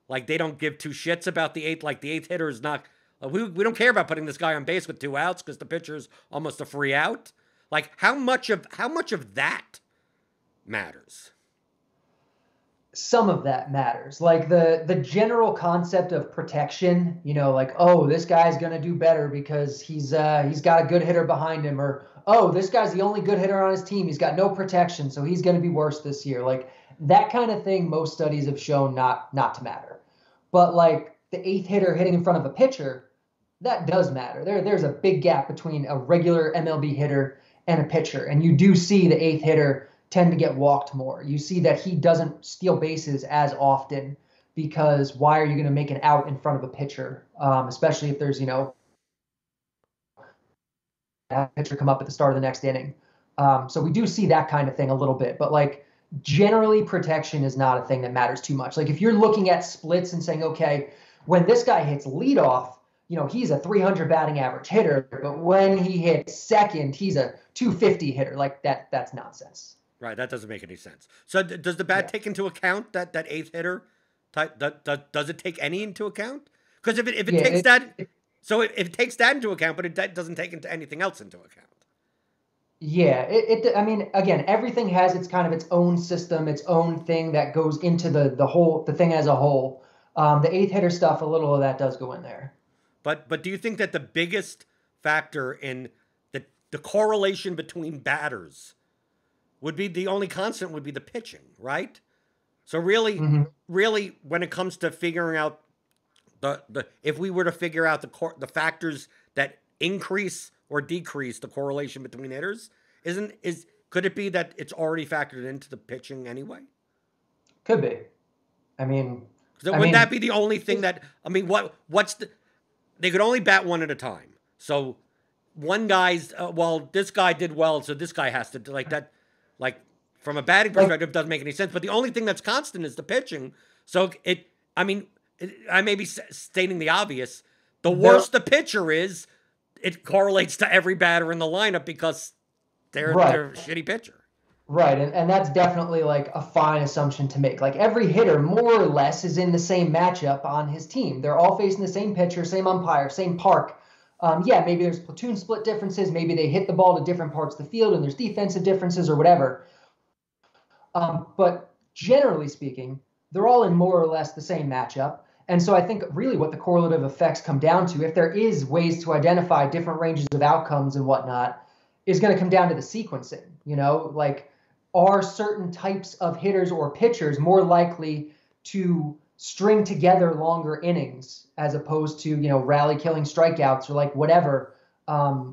like they don't give 2 shits about the 8th. Like the 8th hitter is not, we don't care about putting this guy on base with 2 outs because the pitcher's almost a free out. Like how much of that matters? some of that matters. Like the general concept of protection, like, oh, this guy's going to do better because he's got a good hitter behind him, or oh, this guy's the only good hitter on his team. He's got no protection, so he's going to be worse this year. Like that kind of thing, most studies have shown not to matter. But like the eighth hitter hitting in front of a pitcher, that does matter. There's a big gap between a regular MLB hitter and a pitcher, and you do see the eighth hitter tend to get walked more. You see that he doesn't steal bases as often because why are you going to make an out in front of a pitcher, especially if there's, a pitcher come up at the start of the next inning. So we do see that kind of thing a little bit, but like generally protection is not a thing that matters too much. Like if you're looking at splits and saying, okay, when this guy hits leadoff, he's a 300 batting average hitter, but when he hits second, he's a 250 hitter. Like that's nonsense. Right, that doesn't make any sense. So does the bat take into account that eighth hitter? Does it take any into account? Because if it takes that, so it takes that into account, but it doesn't take into anything else into account. Yeah, I mean, again, everything has its kind of its own system, its own thing that goes into the thing as a whole. The eighth hitter stuff, a little of that does go in there. But do you think that the biggest factor in the correlation between batters would be the only constant would be the pitching, right? So really, really, when it comes to figuring out if we were to figure out the factors that increase or decrease the correlation between hitters, could it be that it's already factored into the pitching anyway? Could be. I mean, would that be the only thing that they could only bat one at a time. So one guy's this guy did well, so this guy has to do like that. Like from a batting perspective, doesn't make any sense. But the only thing that's constant is the pitching. So I may be stating the obvious. The worse the pitcher is, it correlates to every batter in the lineup because they're a shitty pitcher. Right, and that's definitely like a fine assumption to make. Like every hitter, more or less, is in the same matchup on his team. They're all facing the same pitcher, same umpire, same park. Maybe there's platoon split differences. Maybe they hit the ball to different parts of the field and there's defensive differences or whatever. But generally speaking, they're all in more or less the same matchup. And so I think really what the correlative effects come down to, if there is ways to identify different ranges of outcomes and whatnot, is going to come down to the sequencing. Like are certain types of hitters or pitchers more likely to string together longer innings as opposed to, rally killing strikeouts or like whatever,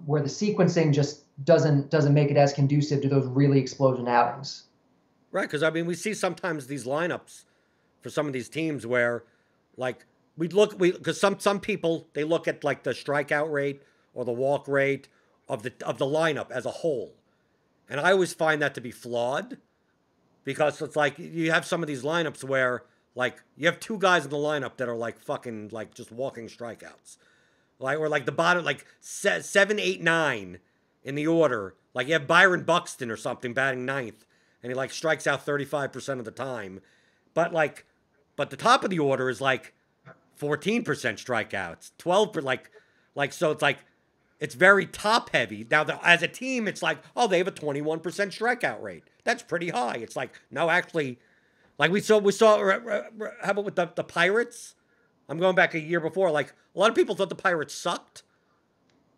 where the sequencing just doesn't make it as conducive to those really explosion outings. Right, because we see sometimes these lineups for some of these teams where, like, because some people they look at like the strikeout rate or the walk rate of the lineup as a whole, and I always find that to be flawed, because it's like you have some of these lineups where like you have two guys in the lineup that are like fucking like just walking strikeouts, like or like the bottom like 7, 8, 9 in the order, like you have Byron Buxton or something batting ninth. And he like strikes out 35% of the time. But the top of the order is like 14% strikeouts, 12%, so it's like, it's very top heavy. Now, as a team, it's like, oh, they have a 21% strikeout rate. That's pretty high. It's like, no, actually, like we saw, how about with the Pirates? I'm going back a year before. Like a lot of people thought the Pirates sucked,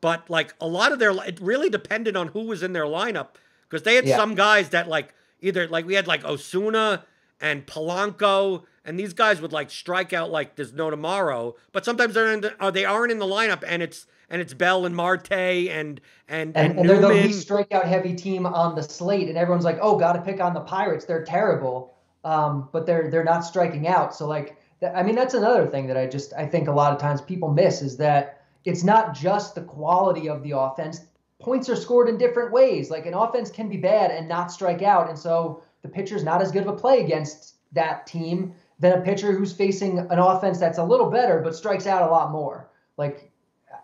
but like a lot of it really depended on who was in their lineup, because they had some guys that like, either like we had like Osuna and Polanco, and these guys would like strike out like there's no tomorrow. But sometimes they aren't in the lineup, and it's Bell and Marte and they're the least strikeout heavy team on the slate, and everyone's like, oh, got to pick on the Pirates. They're terrible, but they're not striking out. So like, that's another thing that I think a lot of times people miss is that it's not just the quality of the offense. Points are scored in different ways. Like an offense can be bad and not strike out. And so the pitcher's not as good of a play against that team than a pitcher who's facing an offense that's a little better, but strikes out a lot more. Like,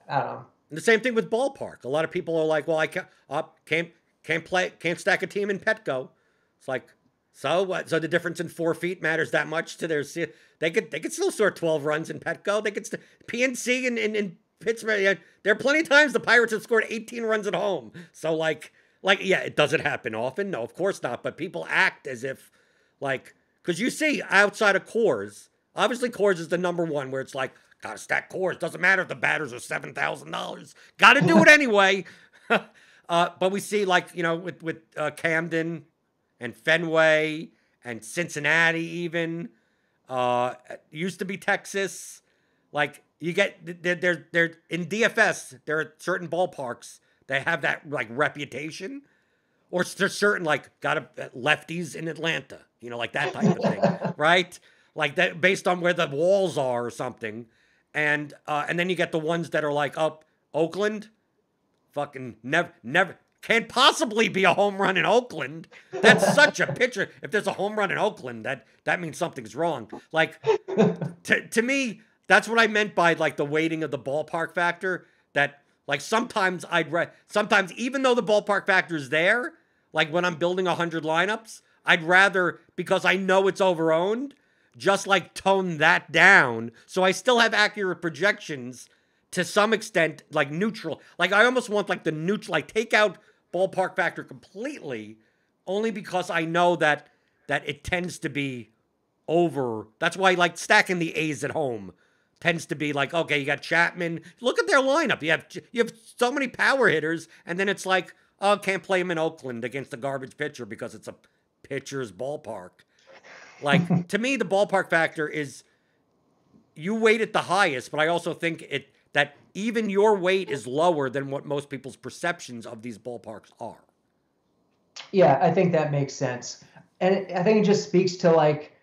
I don't know. And the same thing with ballpark. A lot of people are like, well, I can't stack a team in Petco. It's like, so what? So the difference in 4 feet matters that much to they could still score 12 runs in Petco. They could PNC in Pittsburgh, there are plenty of times the Pirates have scored 18 runs at home. So like, it doesn't happen often. No, of course not. But people act as if, like, Because you see, outside of cores, obviously cores is the number one where it's like, gotta stack cores. Doesn't matter if the batters are $7,000. Gotta do it anyway. But we see, like, you know, with Camden and Fenway and Cincinnati even. Used to be Texas. Like, you get, they're in DFS, there are certain ballparks that have that, like, reputation. Or there's certain, like, lefties in Atlanta, you know, like that type of thing, right? Like that, based on where the walls are or something. And then you get the ones that are like, Oakland, fucking never, can't possibly be a home run in Oakland. That's such a picture. If there's a home run in Oakland, that means something's wrong. Like, to me, that's what I meant by, like, the weighting of the ballpark factor. That, like, sometimes sometimes even though the ballpark factor is there, like when I'm building 100 lineups, I'd rather, because I know it's overowned, just like tone that down so I still have accurate projections to some extent, like neutral. Like, I almost want, like, the neutral, like, take out ballpark factor completely, only because I know that it tends to be over. That's why, like, stacking the A's at home tends to be like, okay, you got Chapman. Look at their lineup. You have so many power hitters, and then it's like, oh, can't play him in Oakland against a garbage pitcher because it's a pitcher's ballpark. Like, to me, the ballpark factor is, you weight it the highest, but I also think that even your weight is lower than what most people's perceptions of these ballparks are. Yeah, I think that makes sense. And I think it just speaks to, like,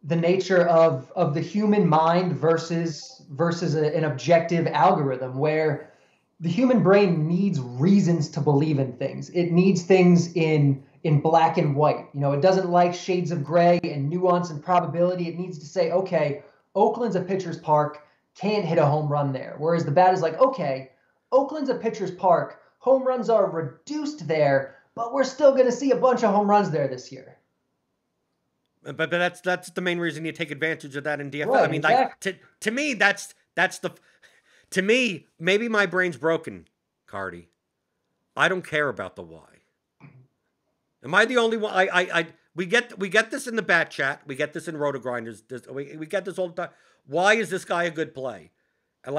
the nature of the human mind versus an objective algorithm, where the human brain needs reasons to believe in things. It needs things in black and white. You know, it doesn't like shades of gray and nuance and probability. It needs to say, okay, Oakland's a pitcher's park, can't hit a home run there. Whereas the bat is like, okay, Oakland's a pitcher's park, home runs are reduced there, but we're still going to see a bunch of home runs there this year. But that's the main reason you take advantage of that in DFS. Right, I mean, exactly. like, to me, to me, maybe my brain's broken, Carty. I don't care about the why. Am I the only one? We get this in the bat chat. We get this in Roto Grinders. We get this all the time. Why is this guy a good play? And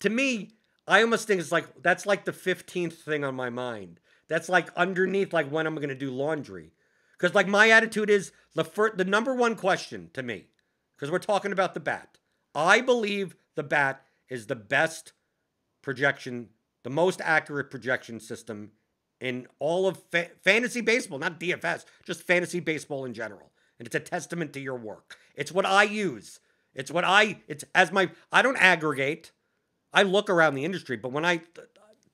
to me, I almost think it's like, that's like the 15th thing on my mind. That's like underneath, like, when I'm going to do laundry. Because, like, my attitude is the number one question to me, because we're talking about the bat. I believe the bat is the best projection, the most accurate projection system in all of fantasy baseball, not DFS, just fantasy baseball in general. And it's a testament to your work. It's what I use. I don't aggregate. I look around the industry, but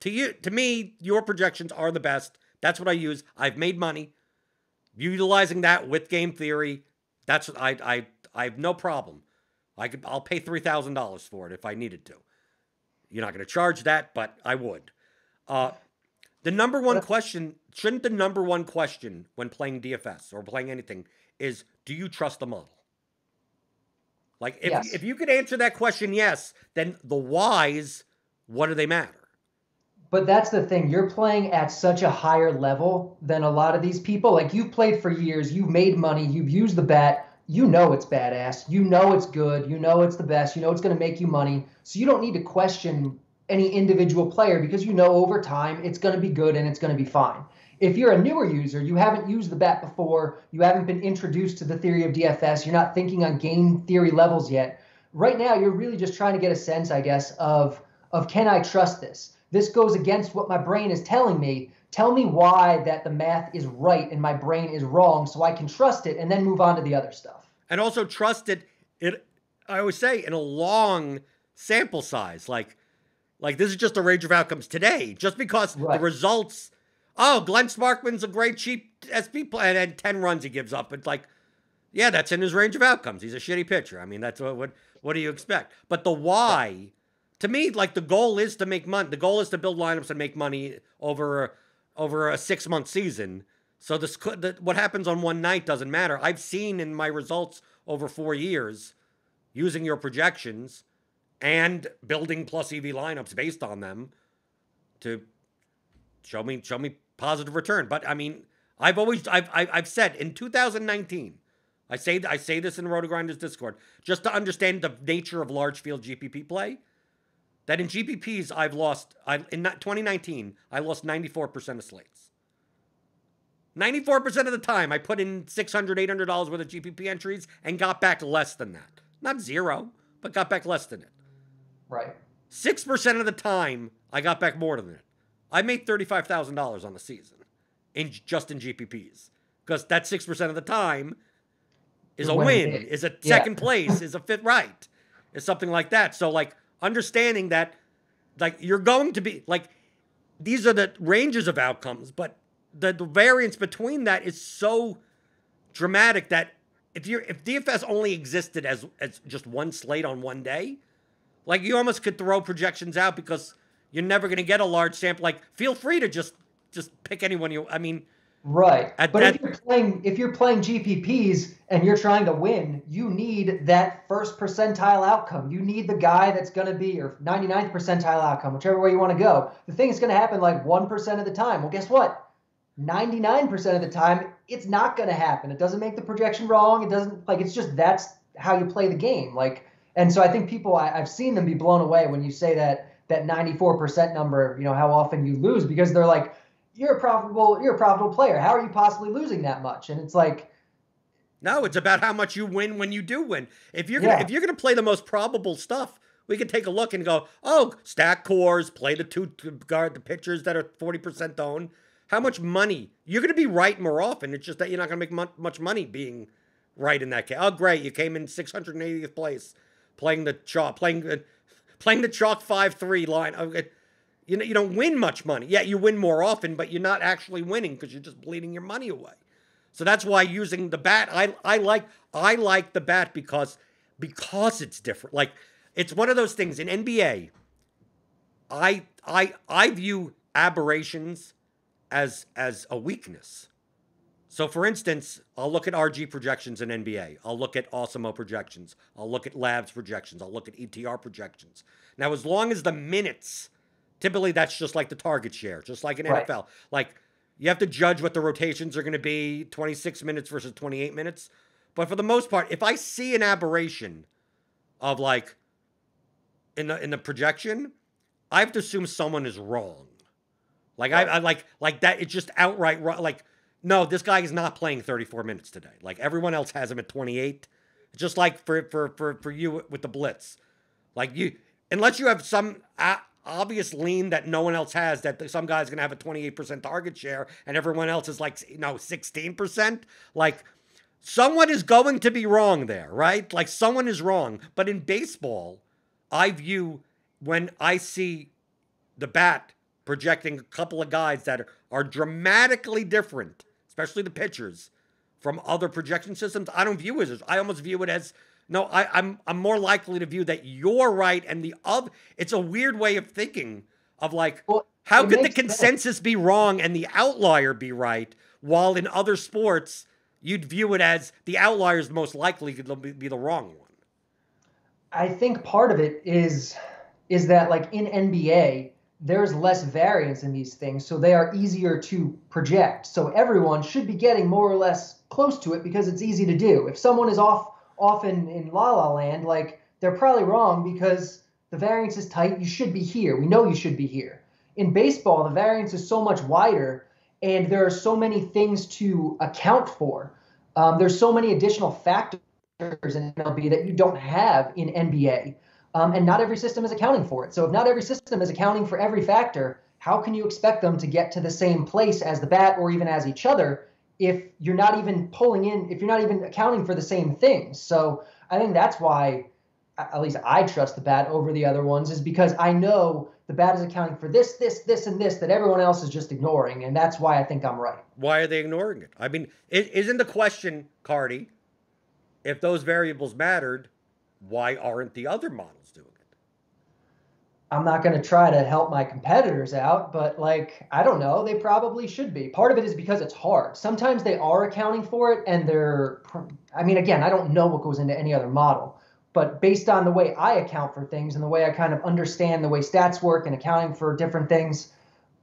to me, your projections are the best. That's what I use. I've made money utilizing that with game theory. That's what I have no problem. I'll pay $3,000 for it if I needed to. You're not going to charge that, but I would. The number one question, shouldn't the number one question when playing DFS or playing anything is, do you trust the model? Like, if you could answer that question yes, then the whys, what do they matter? But that's the thing. You're playing at such a higher level than a lot of these people. Like, you've played for years. You've made money. You've used the bat. You know it's badass. You know it's good. You know it's the best. You know it's going to make you money. So you don't need to question any individual player, because you know over time it's going to be good and it's going to be fine. If you're a newer user, you haven't used the bat before, you haven't been introduced to the theory of DFS, you're not thinking on game theory levels yet. Right now, you're really just trying to get a sense, I guess, of can I trust this? This goes against what my brain is telling me. Tell me why that the math is right and my brain is wrong so I can trust it and then move on to the other stuff. And also trust it, I always say, in a long sample size. Like this is just a range of outcomes today. Just because the results, Glenn Sparkman's a great cheap SP player and 10 runs he gives up. It's like, yeah, that's in his range of outcomes. He's a shitty pitcher. I mean, that's what do you expect? But the why, to me, like, the goal is to make money. The goal is to build lineups and make money over a 6-month season. So what happens on one night doesn't matter. I've seen in my results over 4 years, using your projections and building plus EV lineups based on them, to show me positive return. But I mean, I've said in 2019, I say this in RotoGrinders Discord, just to understand the nature of large field GPP play, that in GPPs in 2019, I lost 94% of slates. 94% of the time, I put in $600, $800 worth of GPP entries and got back less than that. Not zero, but got back less than it. Right. 6% of the time, I got back more than it. I made $35,000 on the season, just in GPPs. Because that 6% of the time is a win, is a second place, is a fifth, right, is something like that. So, like, understanding that, like, you're going to be, like, these are the ranges of outcomes, but the variance between that is so dramatic that if DFS only existed as just one slate on one day, like, you almost could throw projections out because you're never going to get a large sample. Like, feel free to just pick anyone you. I mean, right. But if you're playing GPPs and you're trying to win, you need that first percentile outcome. You need the guy that's going to be your 99th percentile outcome, whichever way you want to go. The thing is going to happen like 1% of the time. Well, guess what? 99% of the time, it's not going to happen. It doesn't make the projection wrong. It doesn't, like, it's just, that's how you play the game. Like, and so I think people, I've seen them be blown away when you say that 94% number, you know, how often you lose, because they're like, you're a profitable player. How are you possibly losing that much? And it's like, no, it's about how much you win when you do win. If you're gonna play the most probable stuff, we can take a look and go, oh, stack cores, play the two to guard the pitchers that are 40% owned. How much money? You're going to be right more often. It's just that you're not going to make much money being right in that case. Oh, great. You came in 680th place playing the chalk 5-3 line. Okay. You don't win much money. Yeah, you win more often, but you're not actually winning because you're just bleeding your money away. So that's why using the bat, I like the bat because it's different. Like, it's one of those things in NBA. I view aberrations as a weakness. So, for instance, I'll look at RG projections in NBA. I'll look at Awesemo projections. I'll look at Labs projections. I'll look at ETR projections. Now, as long as the minutes, typically that's just like the target share, just like in NFL. Like, you have to judge what the rotations are going to be, 26 minutes versus 28 minutes. But for the most part, if I see an aberration of, like, in the projection, I have to assume someone is wrong. Like, I like that. It's just outright wrong. Like, no, this guy is not playing 34 minutes today. Like, everyone else has him at 28. Just like for you with the blitz. Like, unless you have some obvious lean that no one else has, that some guy's going to have a 28% target share and everyone else is like, 16%. Like, someone is going to be wrong there, right? Like, someone is wrong. But in baseball, I view, when I see the bat projecting a couple of guys that are dramatically different, especially the pitchers, from other projection systems, I don't view it as, I almost view it as, no, I'm more likely to view that you're right and the other. It's a weird way of thinking of, like, well, how could the consensus be wrong and the outlier be right, while in other sports you'd view it as the outlier is most likely to be the wrong one. I think part of it is that, like, in NBA, there's less variance in these things, so they are easier to project. So everyone should be getting more or less close to it because it's easy to do. If someone is off in La La Land, like, they're probably wrong because the variance is tight. You should be here. We know you should be here. In baseball, the variance is so much wider, and there are so many things to account for. There's so many additional factors in MLB that you don't have in NBA. And not every system is accounting for it. So if not every system is accounting for every factor, how can you expect them to get to the same place as the bat or even as each other if you're not even if you're not even accounting for the same things? So I think that's why, at least I trust the bat over the other ones, is because I know the bat is accounting for this, and this that everyone else is just ignoring. And that's why I think I'm right. Why are they ignoring it? I mean, isn't the question, Carty, if those variables mattered, why aren't the other models doing it? I'm not going to try to help my competitors out, but, like, I don't know. They probably should be. Part of it is because it's hard. Sometimes they are accounting for it, and I mean, again, I don't know what goes into any other model, but based on the way I account for things and the way I kind of understand the way stats work and accounting for different things,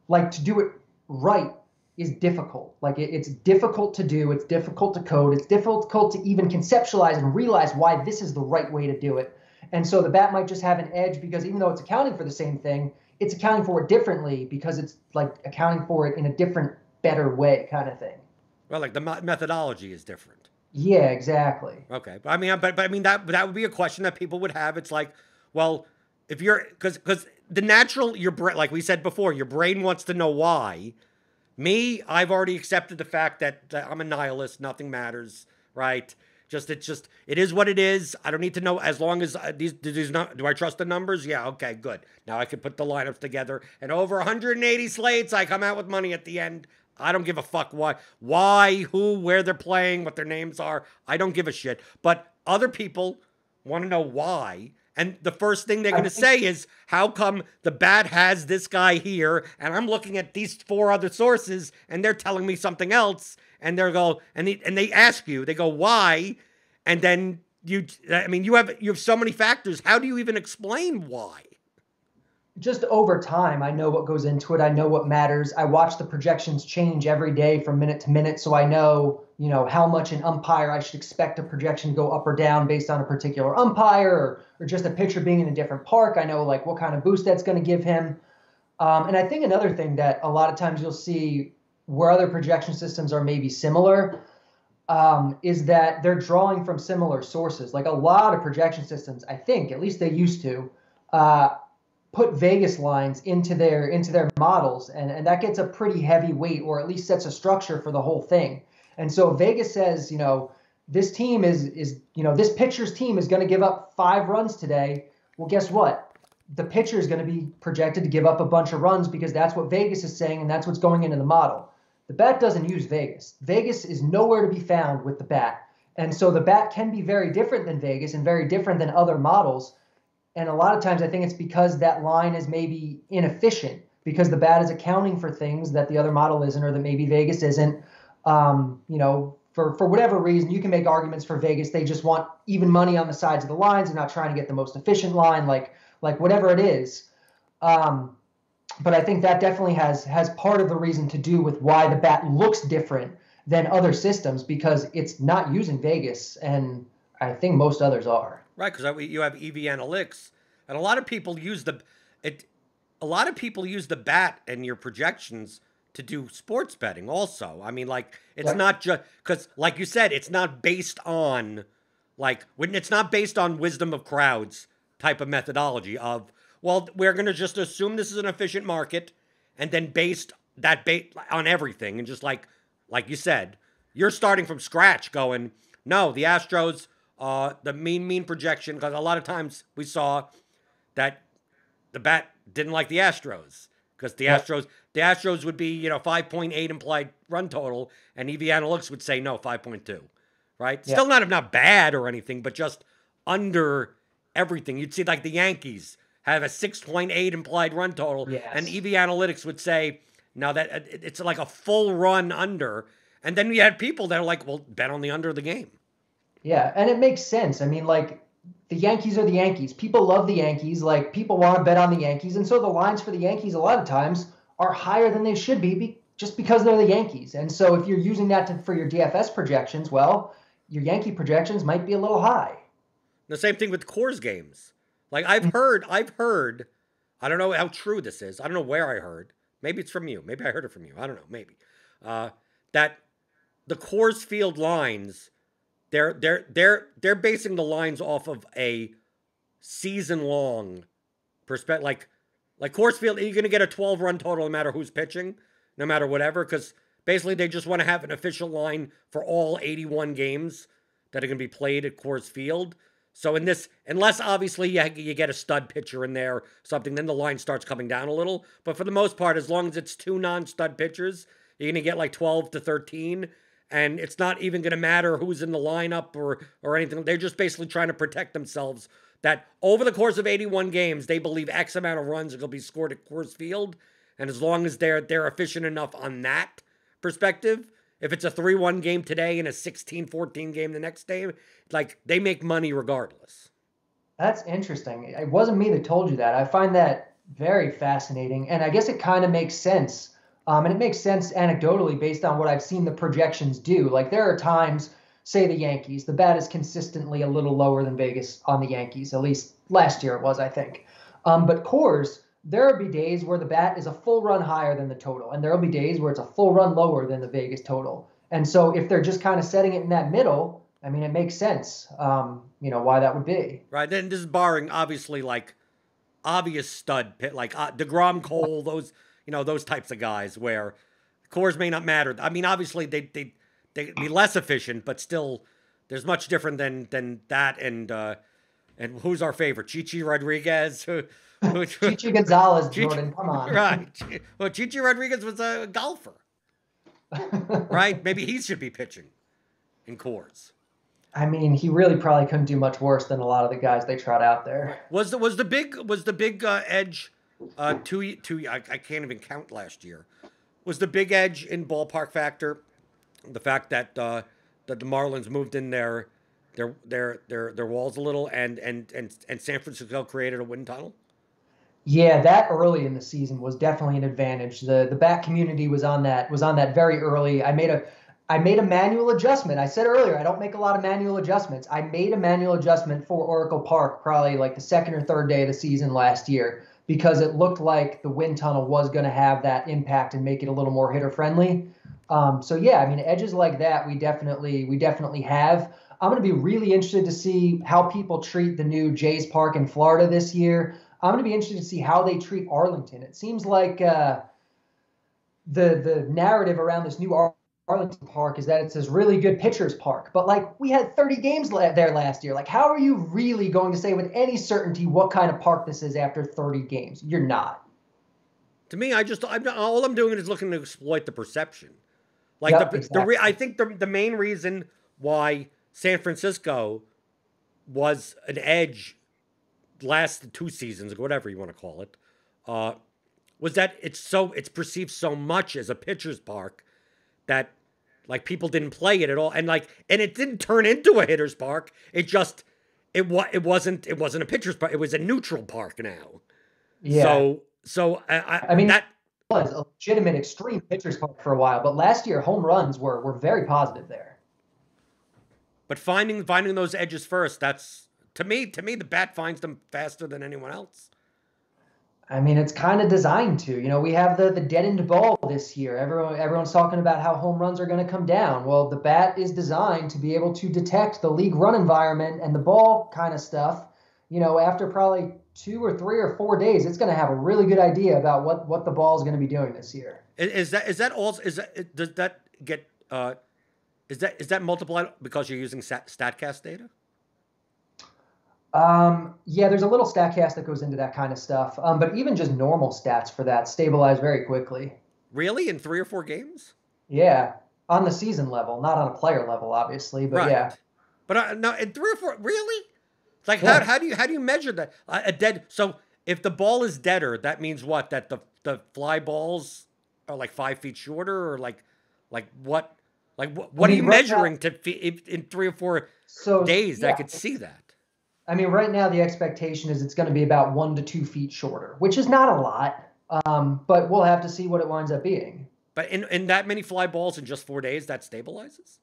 like, to do it right, is difficult. Like it's difficult to do. It's difficult to code. It's difficult to even conceptualize and realize why this is the right way to do it. And so the bat might just have an edge because even though it's accounting for the same thing, it's accounting for it differently because it's like accounting for it in a different, better way kind of thing. Well, like the methodology is different. Yeah, exactly. Okay. But I mean, that would be a question that people would have. It's like, well, if you're, because the natural, your brain, like we said before, your brain wants to know why. Me, I've already accepted the fact that I'm a nihilist. Nothing matters, right? It is what it is. I don't need to know as long as these not. Do I trust the numbers? Yeah, okay, good. Now I can put the lineups together, and over 180 slates, I come out with money at the end. I don't give a fuck why, who, where they're playing, what their names are. I don't give a shit. But other people want to know why. And the first thing they're going to say is, how come the bat has this guy here, and I'm looking at these 4 other sources, and they're telling me something else, and they ask you, they go, why? And then you have so many factors. How do you even explain why? Just over time, I know what goes into it. I know what matters. I watch the projections change every day from minute to minute, so I know, how much an umpire I should expect a projection to go up or down based on a particular umpire or just a pitcher being in a different park. I know like what kind of boost that's going to give him. And I think another thing that a lot of times you'll see where other projection systems are maybe similar is that they're drawing from similar sources. Like a lot of projection systems, I think, at least they used to, put Vegas lines into their models, and that gets a pretty heavy weight, or at least sets a structure for the whole thing. And so Vegas says, this team is this pitcher's team is going to give up 5 runs today. Well, guess what? The pitcher is going to be projected to give up a bunch of runs because that's what Vegas is saying, and that's what's going into the model. The bat doesn't use Vegas. Vegas is nowhere to be found with the bat. And so the bat can be very different than Vegas and very different than other models. And a lot of times I think it's because that line is maybe inefficient because the bat is accounting for things that the other model isn't, or that maybe Vegas isn't. For whatever reason, you can make arguments for Vegas. They just want even money on the sides of the lines and not trying to get the most efficient line, like whatever it is. But I think that definitely has part of the reason to do with why the bat looks different than other systems, because it's not using Vegas, and I think most others are. Right, because you have EV analytics, and a lot of people use the bat and your projections to do sports betting also. I mean, like, it's not just because, like you said, it's not based on wisdom of crowds type of methodology of, well, we're going to just assume this is an efficient market, and then based on everything, and just like you said, you're starting from scratch going, no, the Astros, the mean projection, because a lot of times we saw that the bat didn't like the Astros, because the Astros would be, 5.8 implied run total, and EV Analytics would say no, 5.2, right? Yeah. Still not bad or anything, but just under everything. You'd see like the Yankees have a 6.8 implied run total, and EV Analytics would say, no, that it's like a full run under, and then you had people that are like, well, bet on the under of the game. Yeah, and it makes sense. I mean, like, the Yankees are the Yankees. People love the Yankees. Like, people want to bet on the Yankees. And so the lines for the Yankees a lot of times are higher than they should be just because they're the Yankees. And so if you're using that for your DFS projections, well, your Yankee projections might be a little high. The same thing with Coors games. Like, I've heard, I don't know how true this is. I don't know where I heard. Maybe it's from you. Maybe I heard it from you. I don't know. Maybe. That the Coors Field lines, they're basing the lines off of a season-long perspective. Like Coors Field, you're going to get a 12-run total no matter who's pitching, no matter whatever, because basically they just want to have an official line for all 81 games that are going to be played at Coors Field. So in this, unless obviously you get a stud pitcher in there, something, then the line starts coming down a little. But for the most part, as long as it's 2 non-stud pitchers, you're going to get like 12 to 13. And it's not even going to matter who's in the lineup or anything. They're just basically trying to protect themselves that over the course of 81 games, they believe X amount of runs are going to be scored at Coors Field. And as long as they're efficient enough on that perspective, if it's a 3-1 game today and a 16-14 game the next day, like, they make money regardless. That's interesting. It wasn't me that told you that. I find that very fascinating. And I guess it kind of makes sense And it makes sense anecdotally based on what I've seen the projections do. Like there are times, say the Yankees, the bat is consistently a little lower than Vegas on the Yankees. At least last year it was, I think. But Coors, there will be days where the bat is a full run higher than the total, and there will be days where it's a full run lower than the Vegas total. And so if they're just kind of setting it in that middle, I mean, it makes sense, why that would be. Right. Then this is barring, obviously, like, obvious stud pit, like DeGrom, Cole, those types of guys where cores may not matter. I mean, obviously, they'd be less efficient, but still, there's much different than that. And who's our favorite? Chichi Rodriguez? Chichi Gonzalez, Jordan, come on. Right. Well, Chichi Rodriguez was a golfer. Right? Maybe he should be pitching in cores. I mean, he really probably couldn't do much worse than a lot of the guys they trot out there. Was the big edge I can't even count last year. Was the big edge in ballpark factor the fact that the Marlins moved in their walls a little and San Francisco created a wind tunnel? Yeah, that early in the season was definitely an advantage. The bat community was on that very early. I made a manual adjustment. I said earlier, I don't make a lot of manual adjustments. I made a manual adjustment for Oracle Park probably like the second or third day of the season last year because it looked like the wind tunnel was going to have that impact and make it a little more hitter friendly. So yeah, I mean, edges like that we definitely have. I'm going to be really interested to see how people treat the new Jays Park in Florida this year. I'm going to be interested to see how they treat Arlington. It seems like the narrative around this new Arlington Park is that it's this really good pitcher's park. But, like, we had 30 games there last year. Like, how are you really going to say with any certainty what kind of park this is after 30 games? You're not. To me, all I'm doing is looking to exploit the perception. Like, Yep, exactly. I think the main reason why San Francisco was an edge last 2 seasons, or whatever you want to call it, was that it's perceived so much as a pitcher's park that like people didn't play it at all, and it didn't turn into a hitter's park. It wasn't a pitcher's park. It was a neutral park now. Yeah. So I mean, that was a legitimate extreme pitcher's park for a while, but last year home runs were very positive there. But finding those edges first, that's to me the bat finds them faster than anyone else. I mean, it's kind of designed to. We have the deadened ball this year. Everyone's talking about how home runs are going to come down. Well, the bat is designed to be able to detect the league run environment and the ball kind of stuff. After probably 2 or 3 or 4 days, it's going to have a really good idea about what the ball is going to be doing this year. Does that multiplied because you're using StatCast data? Yeah, there's a little StatCast that goes into that kind of stuff. But even just normal stats for that stabilize very quickly. Really? In 3 or 4 games? Yeah. On the season level, not on a player level, obviously, but right. Yeah. But no, in 3 or 4, really? Like, yeah. How do you measure that? So if the ball is deader, that means what? That the fly balls are like 5 feet shorter, or like what? Like what are you measuring in 3 or 4 days that I could see that? I mean, right now the expectation is it's going to be about 1 to 2 feet shorter, which is not a lot, but we'll have to see what it winds up being. But in that many fly balls in just 4 days, that stabilizes?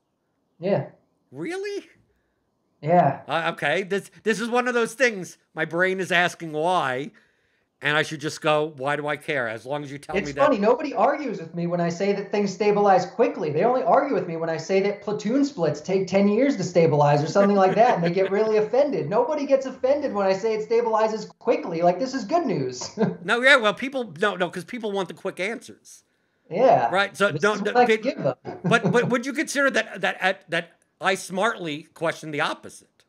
Yeah. Really? Yeah. Okay. This is one of those things. My brain is asking why, and I should just go, why do I care? As long as you tell me that. It's funny. Nobody argues with me when I say that things stabilize quickly. They only argue with me when I say that platoon splits take 10 years to stabilize or something like that, and they get really offended. Nobody gets offended when I say it stabilizes quickly. Like, this is good news. No, yeah, well, because people want the quick answers. Yeah. Right. So but would you consider that I smartly question the opposite?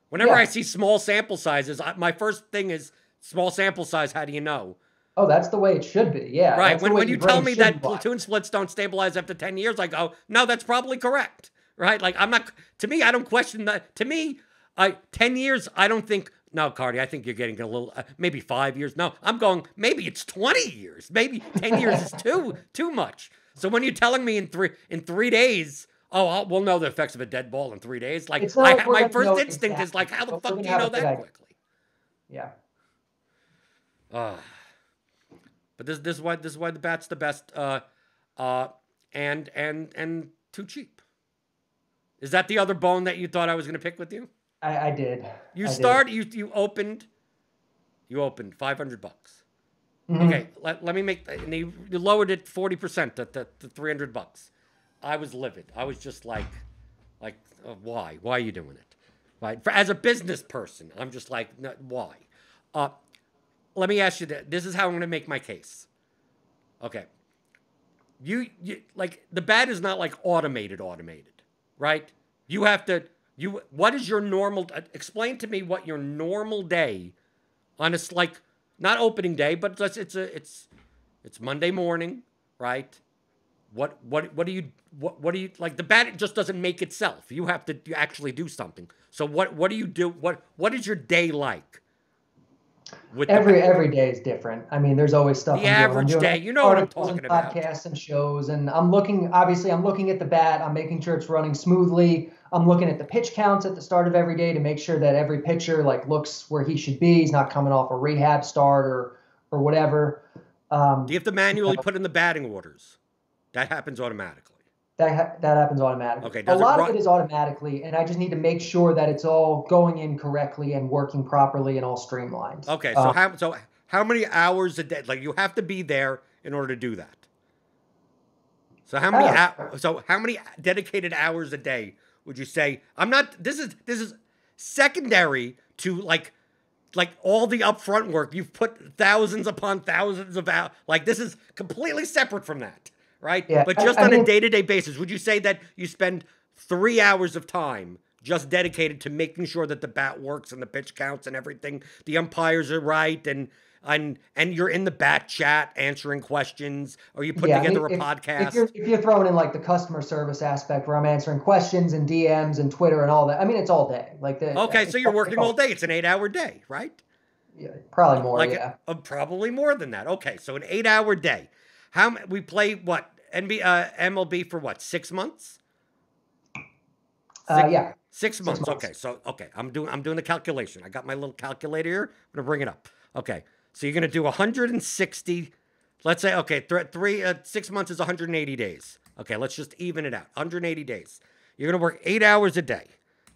Whenever I see small sample sizes, my first thing is small sample size. How do you know? Oh, that's the way it should be. Yeah. Right. When you tell me that platoon splits don't stabilize after 10 years, I go, no, that's probably correct. Right. Like to me, I don't question that. To me, 10 years, I don't think. No, Carty, I think you're getting a little, maybe 5 years. No, I'm going, maybe it's 20 years. Maybe 10 years is too much. So when you're telling me in 3 days, we'll know the effects of a dead ball in 3 days. Like, my first instinct is like, how the fuck do you know that quickly? Yeah. But this is why the bat's the best. and too cheap. Is that the other bone that you thought I was going to pick with you? I did. You opened $500. Mm-hmm. Okay, let me make, and you lowered it 40% to $300. I was livid. I was just like, why? Why are you doing it? Right? As a business person, I'm just like, no, why? Let me ask you this. This is how I'm going to make my case. Okay. You like, the bat is not like automated, right? You have to, what is your normal, explain to me what your normal day on a, like, not opening day, but it's Monday morning, right? What do you like, the bat just doesn't make itself. You have to actually do something. So what do you do? What is your day like? Every day is different. I mean, there's always stuff the I'm doing. average day, you know what I'm talking about. Podcasts and shows, and I'm looking at the bat. I'm making sure it's running smoothly. I'm looking at the pitch counts at the start of every day to make sure that every pitcher like looks where he should be. He's not coming off a rehab start or whatever. Do you have to manually put in the batting orders? That happens automatically. That happens automatically. Okay. A lot of it is automatically, and I just need to make sure that it's all going in correctly and working properly and all streamlined. Okay. So how many hours a day? Like, you have to be there in order to do that. So how many dedicated hours a day would you say? I'm not. This is secondary to like all the upfront work. You've put thousands upon thousands of hours. Like, this is completely separate from that. Right? Yeah, but just on a day-to-day basis, would you say that you spend 3 hours of time just dedicated to making sure that the bat works and the pitch counts and everything, the umpires are right, and you're in the bat chat answering questions, or you put together a podcast? If you're throwing in like the customer service aspect where I'm answering questions and DMs and Twitter and all that, I mean, it's all day. Okay, so you're working all day. It's an 8-hour day, right? Yeah, probably more. Probably more than that. Okay, so an 8-hour day. We play what? MLB for what? 6 months? 6 months. Okay. I'm doing the calculation. I got my little calculator here. I'm gonna bring it up. Okay. So you're gonna do 160. Let's say 6 months is 180 days. Okay. Let's just even it out. 180 days. You're gonna work 8 hours a day.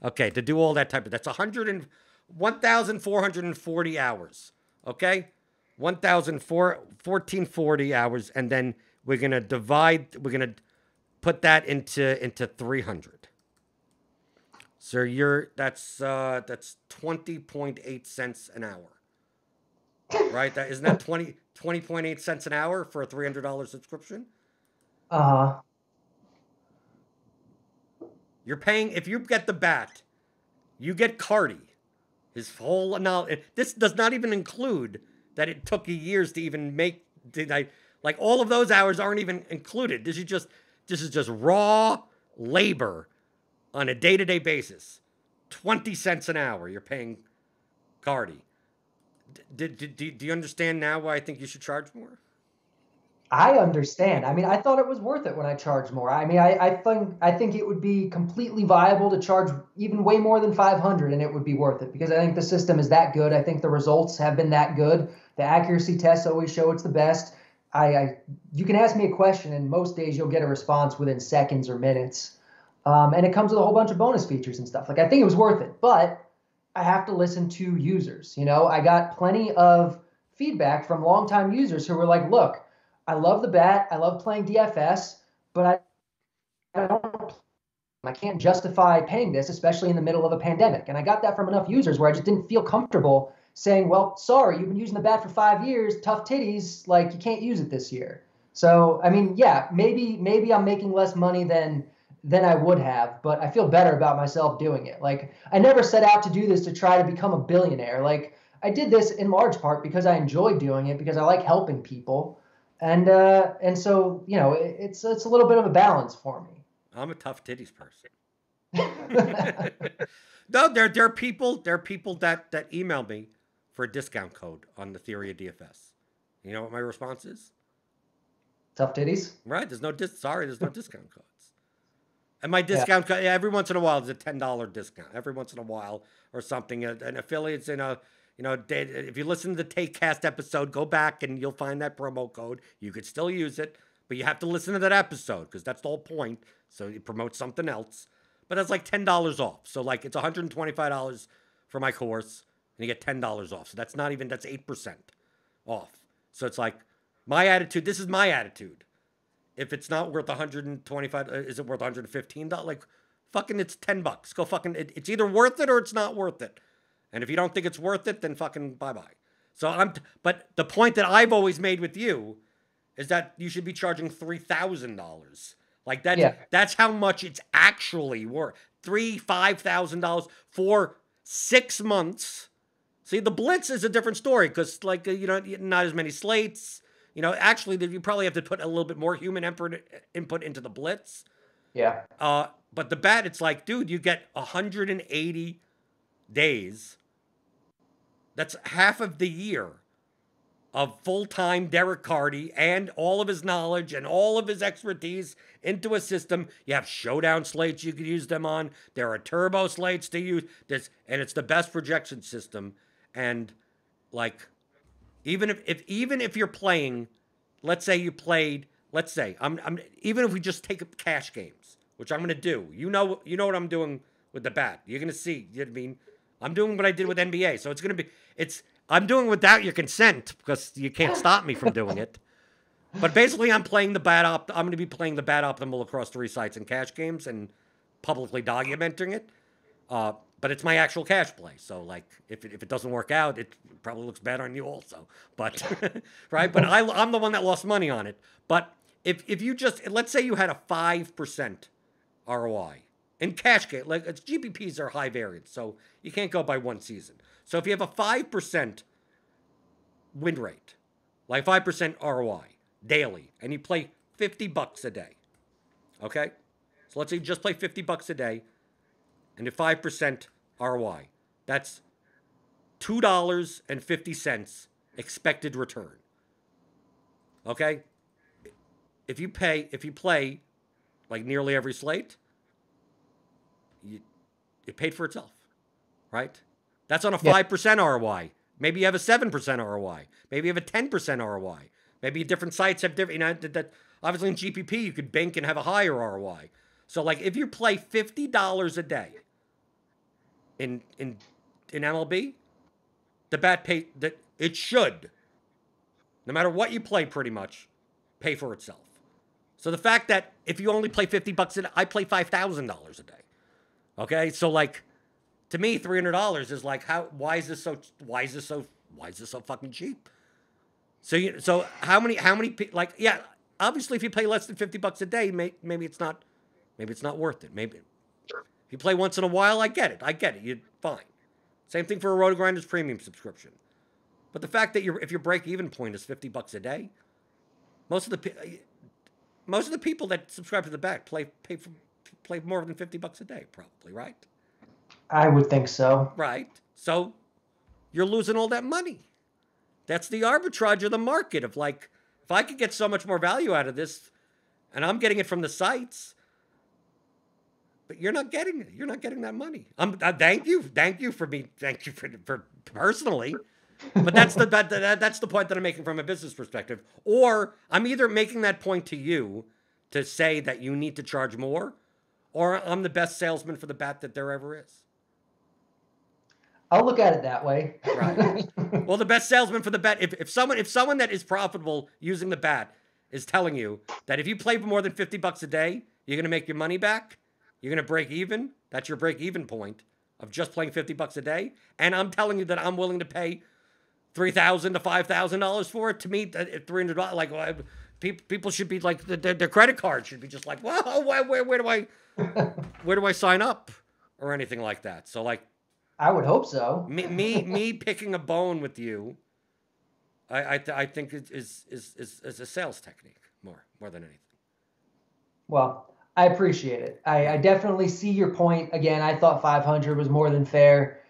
Okay. To do all that type of. That's 1,440 hours. Okay. 1,1440 hours, and then we're gonna put that into 300. So that's 20.8 cents an hour, right? Isn't that 20.8 cents an hour for a $300 subscription? You're paying, if you get the bat, you get Carty, his whole knowledge. This does not even include that it took you years to even make. Like, all of those hours aren't even included. This is just raw labor on a day-to-day basis. 20 cents an hour you're paying Carty. Do you understand now why I think you should charge more? I understand. I mean, I thought it was worth it when I charged more. I mean, I think it would be completely viable to charge even way more than 500, and it would be worth it because I think the system is that good. I think the results have been that good. The accuracy tests always show it's the best. You can ask me a question, and most days you'll get a response within seconds or minutes. And it comes with a whole bunch of bonus features and stuff. Like, I think it was worth it, but I have to listen to users. You know, I got plenty of feedback from longtime users who were like, look, I love the bat. I love playing DFS, but I can't justify paying this, especially in the middle of a pandemic. And I got that from enough users where I just didn't feel comfortable saying, well, sorry, you've been using the bat for 5 years, tough titties, like you can't use it this year. So, I mean, yeah, maybe I'm making less money than I would have, but I feel better about myself doing it. Like, I never set out to do this to try to become a billionaire. Like, I did this in large part because I enjoy doing it, because I like helping people. And so, you know, it's a little bit of a balance for me. I'm a tough titties person. No, there are people that email me for a discount code on the theory of DFS. You know what my response is? Tough titties? Right. There's no discount codes. And my discount code, every once in a while, there's a $10 discount. Every once in a while or something. An affiliate's in a, you know, if you listen to the Takecast episode, go back and you'll find that promo code. You could still use it, but you have to listen to that episode because that's the whole point. So it promotes something else. But that's like $10 off. So like it's $125 for my course, and you get $10 off. So that's 8% off. So it's like my attitude. This is my attitude. If it's not worth 125, is it worth $115? Like, fucking, it's $10. Go fucking. It's either worth it or it's not worth it. And if you don't think it's worth it, then fucking bye bye. So but the point that I've always made with you is that you should be charging $3,000. Like that's how much it's actually worth. $5,000 for 6 months. See, the Blitz is a different story because like not as many slates. Actually, you probably have to put a little bit more human input into the Blitz. Yeah. But the bat, it's like, dude, you get 180 days. That's half of the year of full-time Derek Carty and all of his knowledge and all of his expertise into a system. You have showdown slates you can use them on. There are turbo slates to use. And it's the best projection system. And like, even if you're playing, let's say even if we just take cash games, which I'm gonna do. You know what I'm doing with the bat. You're gonna see. You know what I mean? I'm doing what I did with NBA. So I'm doing without your consent because you can't stop me from doing it. But basically, I'm playing the bat I'm going to be playing the bat optimal across 3 sites in cash games and publicly documenting it. But it's my actual cash play. So, like, if it doesn't work out, it probably looks bad on you also. But right. But I'm the one that lost money on it. But if you just let's say you had a 5% ROI in cash game, like GPPs are high variance, so you can't go by one season. So if you have a 5% win rate, like 5% ROI daily, and you play $50 a day, okay? So let's say you just play $50 a day, and a 5% ROI. That's $2.50 expected return. Okay? If you play like nearly every slate, it paid for itself, right? That's on a 5% ROI. Maybe you have a 7% ROI. Maybe you have a 10% ROI. Maybe different sites have different, that obviously in GPP you could bank and have a higher ROI. So like if you play $50 a day in MLB, the bat pay that it should, no matter what you play pretty much, pay for itself. So the fact that if you only play $50 a day, I play $5,000 a day. Okay? So like to me, $300 is like why is this so fucking cheap? So how many like obviously if you play less than $50 a day, maybe it's not worth it. Maybe if you play once in a while, I get it. You're fine. Same thing for a Roto Grinders premium subscription. But the fact that if your break even point is $50 a day, most of the people that subscribe to the bat play more than $50 a day, probably, right? I would think so. Right. So you're losing all that money. That's the arbitrage of the market of like, if I could get so much more value out of this, and I'm getting it from the sites, but you're not getting it. You're not getting that money. Thank you for personally. But that's the point that I'm making from a business perspective. Or I'm either making that point to you to say that you need to charge more, or I'm the best salesman for the bat that there ever is. I'll look at it that way. Right. Well, the best salesman for the bat, if someone that is profitable using the bat is telling you that if you play for more than $50 a day, you're going to make your money back, you're going to break even, that's your break even point of just playing $50 a day, and I'm telling you that I'm willing to pay $3,000 to $5,000 for it, to me, $300, like, people should be like, their credit card should be just like, whoa, where do I sign up? Or anything like that. So, like, I would hope so. me picking a bone with you, I think is a sales technique more than anything. Well, I appreciate it. I definitely see your point. Again, I thought 500 was more than fair.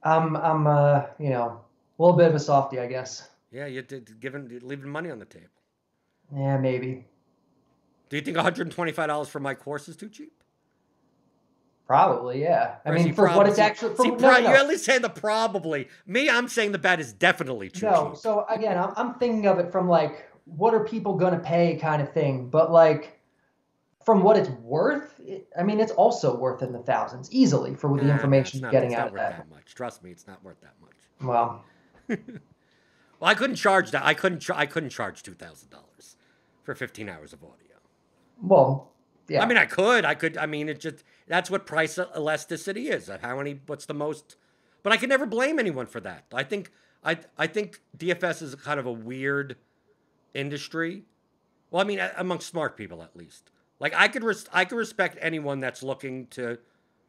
I'm a little bit of a softie, I guess. Yeah, you're leaving money on the table. Yeah, maybe. Do you think $125 for my course is too cheap? Probably, yeah. I mean, for what it's actually... You at least say the probably. Me, I'm saying the bat is definitely too cheap. So again, I'm thinking of it from like what are people going to pay kind of thing. But like from what it's worth, I mean, it's also worth in the thousands easily for the information you're getting out of worth that. much. Trust me, it's not worth that much. Well, well, I couldn't charge that. I couldn't charge $2,000 for 15 hours of audio. well, yeah. I mean, I could. I mean, it just that's what price elasticity is. What's the most? But I can never blame anyone for that. I think DFS is kind of a weird industry. Well, I mean, among smart people at least. Like I could respect anyone that's looking to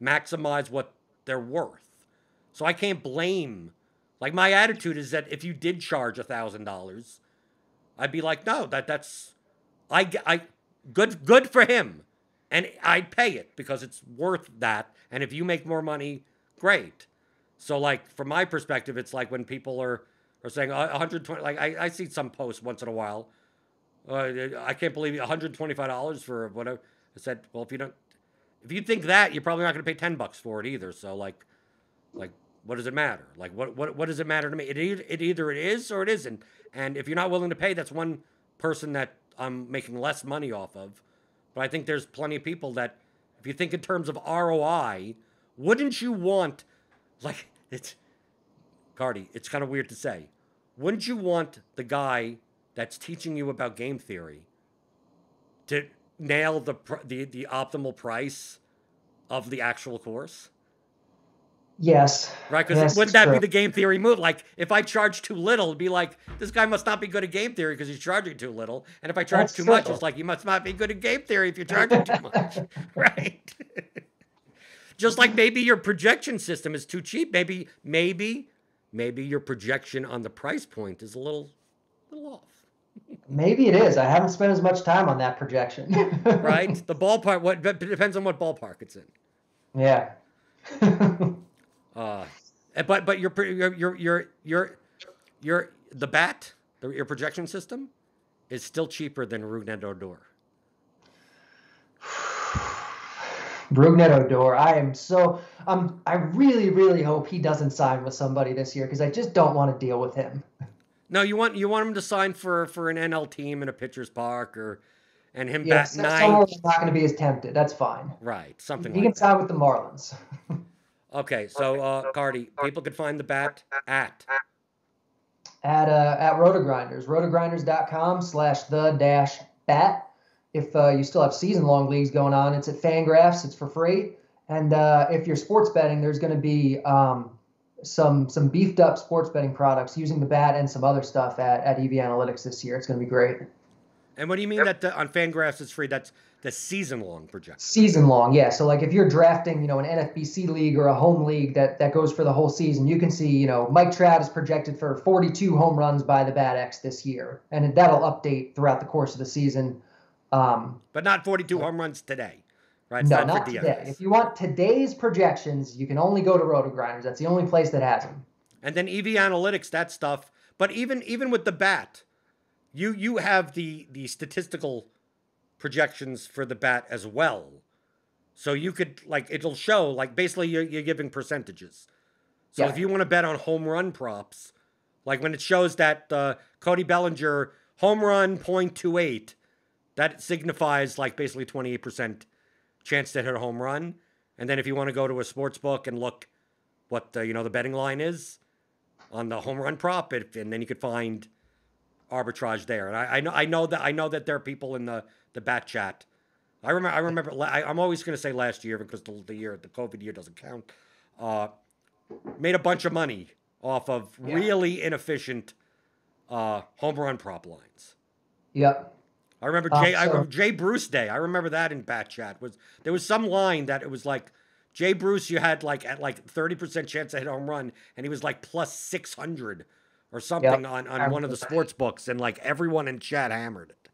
maximize what they're worth. So I can't blame. Like my attitude is that if you did charge $1,000, I'd be like, no, that's good for him, and I'd pay it because it's worth that. And if you make more money, great. So like from my perspective, it's like when people are saying 120. Like I see some posts once in a while. I can't believe $125 for whatever. I said, well, if you think that, you're probably not going to pay $10 for it either. So like, what does it matter? Like, what does it matter to me? It either it is or it isn't. And if you're not willing to pay, that's one person that I'm making less money off of. But I think there's plenty of people that, if you think in terms of ROI, wouldn't you want, like, Carty, it's kind of weird to say, wouldn't you want the guy that's teaching you about game theory to nail the optimal price of the actual course? Yes. Right, because wouldn't that be the game theory move? Like, if I charge too little, it'd be like, this guy must not be good at game theory because he's charging too little. And if I charge too much, it's like, you must not be good at game theory if you're charging too much. Right? Just like maybe your projection system is too cheap. Maybe your projection on the price point is a little off. Maybe it is. I haven't spent as much time on that projection. Right? The ballpark, it depends on what ballpark it's in. Yeah. But your the bat, your projection system is still cheaper than Rugnet Odor. Rugnet Odor. I really hope he doesn't sign with somebody this year because I just don't want to deal with him. No, you want him to sign for an NL team in a pitcher's park and him bat 9. Someone who's not going to be as tempted. That's fine. Right, something he like that. He can sign with the Marlins. Okay, so Carty, people could find the bat at Rotogrinders, rotogrinders.com/the-bat. If you still have season-long leagues going on, it's at Fangraphs. It's for free. And if you're sports betting, there's going to be some beefed up sports betting products using the bat and some other stuff at EV Analytics this year. It's going to be great. And what do you mean that on Fangraphs it's free? That's the season-long projection. Season-long, yeah. So, like, if you're drafting, an NFBC league or a home league that goes for the whole season, you can see, Mike Trout is projected for 42 home runs by the Bat X this year. And that'll update throughout the course of the season. But not 42 home runs today, right? It's no, not today. If you want today's projections, you can only go to Rotogrinders. That's the only place that has them. And then EV Analytics, that stuff. But even with the bat, you have the statistical projections for the bat as well. So you could, like, it'll show, like, basically you're giving percentages. So if you want to bet on home run props, like when it shows that Cody Bellinger home run .28, that signifies like basically 28% chance to hit a home run. And then if you want to go to a sports book and look what the betting line is on the home run prop, and then you could find arbitrage there. And I know that there are people in the bat chat. I remember. I'm always going to say last year because the COVID year doesn't count. Made a bunch of money off of really inefficient home run prop lines. Yep. I remember Jay Bruce Day. I remember that in bat chat. There was some line that it was like Jay Bruce, you had like at like 30% chance to hit a home run, and he was like plus 600 or something on one of the sports books, and like everyone in chat hammered it.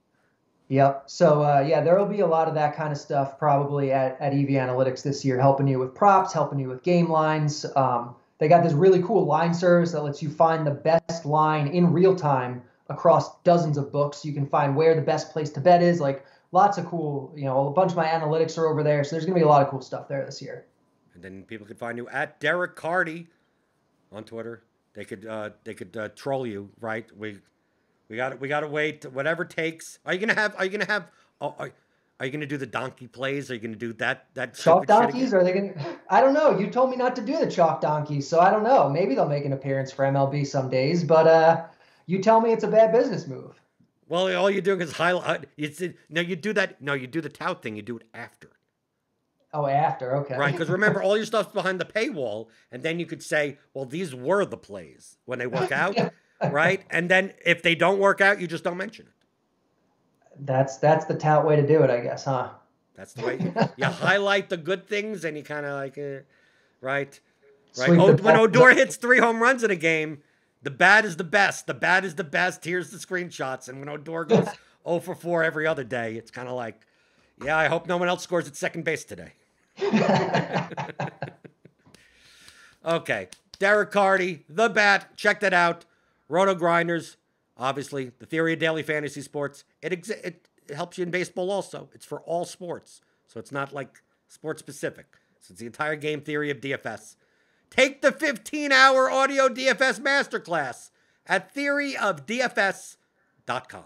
Yep. So there will be a lot of that kind of stuff probably at EV Analytics this year, helping you with props, helping you with game lines. They got this really cool line service that lets you find the best line in real time across dozens of books. You can find where the best place to bet is. Like lots of cool, a bunch of my analytics are over there. So there's going to be a lot of cool stuff there this year. And then people can find you at Derek Carty on Twitter. They could troll you, right? We got to wait. Whatever takes. Are you gonna have? Oh, are you gonna do the donkey plays? Are you gonna do that Chalk stupid shit donkeys? again? Are they gonna? I don't know. You told me not to do the chalk donkeys, so I don't know. Maybe they'll make an appearance for MLB some days, but you tell me it's a bad business move. Well, all you're doing is highlight. No, you do that. No, you do the tout thing. You do it after. Oh, after, okay. Right, because remember, all your stuff's behind the paywall, and then you could say, well, these were the plays when they work out, right? And then if they don't work out, you just don't mention it. That's the tout way to do it, I guess, huh? That's the way you highlight the good things, and you kind of like, right? Sweep When Odor hits 3 home runs in a game, the bad is the best. The bad is the best. Here's the screenshots. And when Odor goes 0 for 4 every other day, it's kind of like, yeah, I hope no one else scores at second base today. Okay. Derek Carty, The Bat. Check that out. Roto Grinders. Obviously, the theory of daily fantasy sports. It helps you in baseball also. It's for all sports. So it's not like sports specific. So it's the entire game theory of DFS. Take the 15-hour audio DFS masterclass at theoryofdfs.com.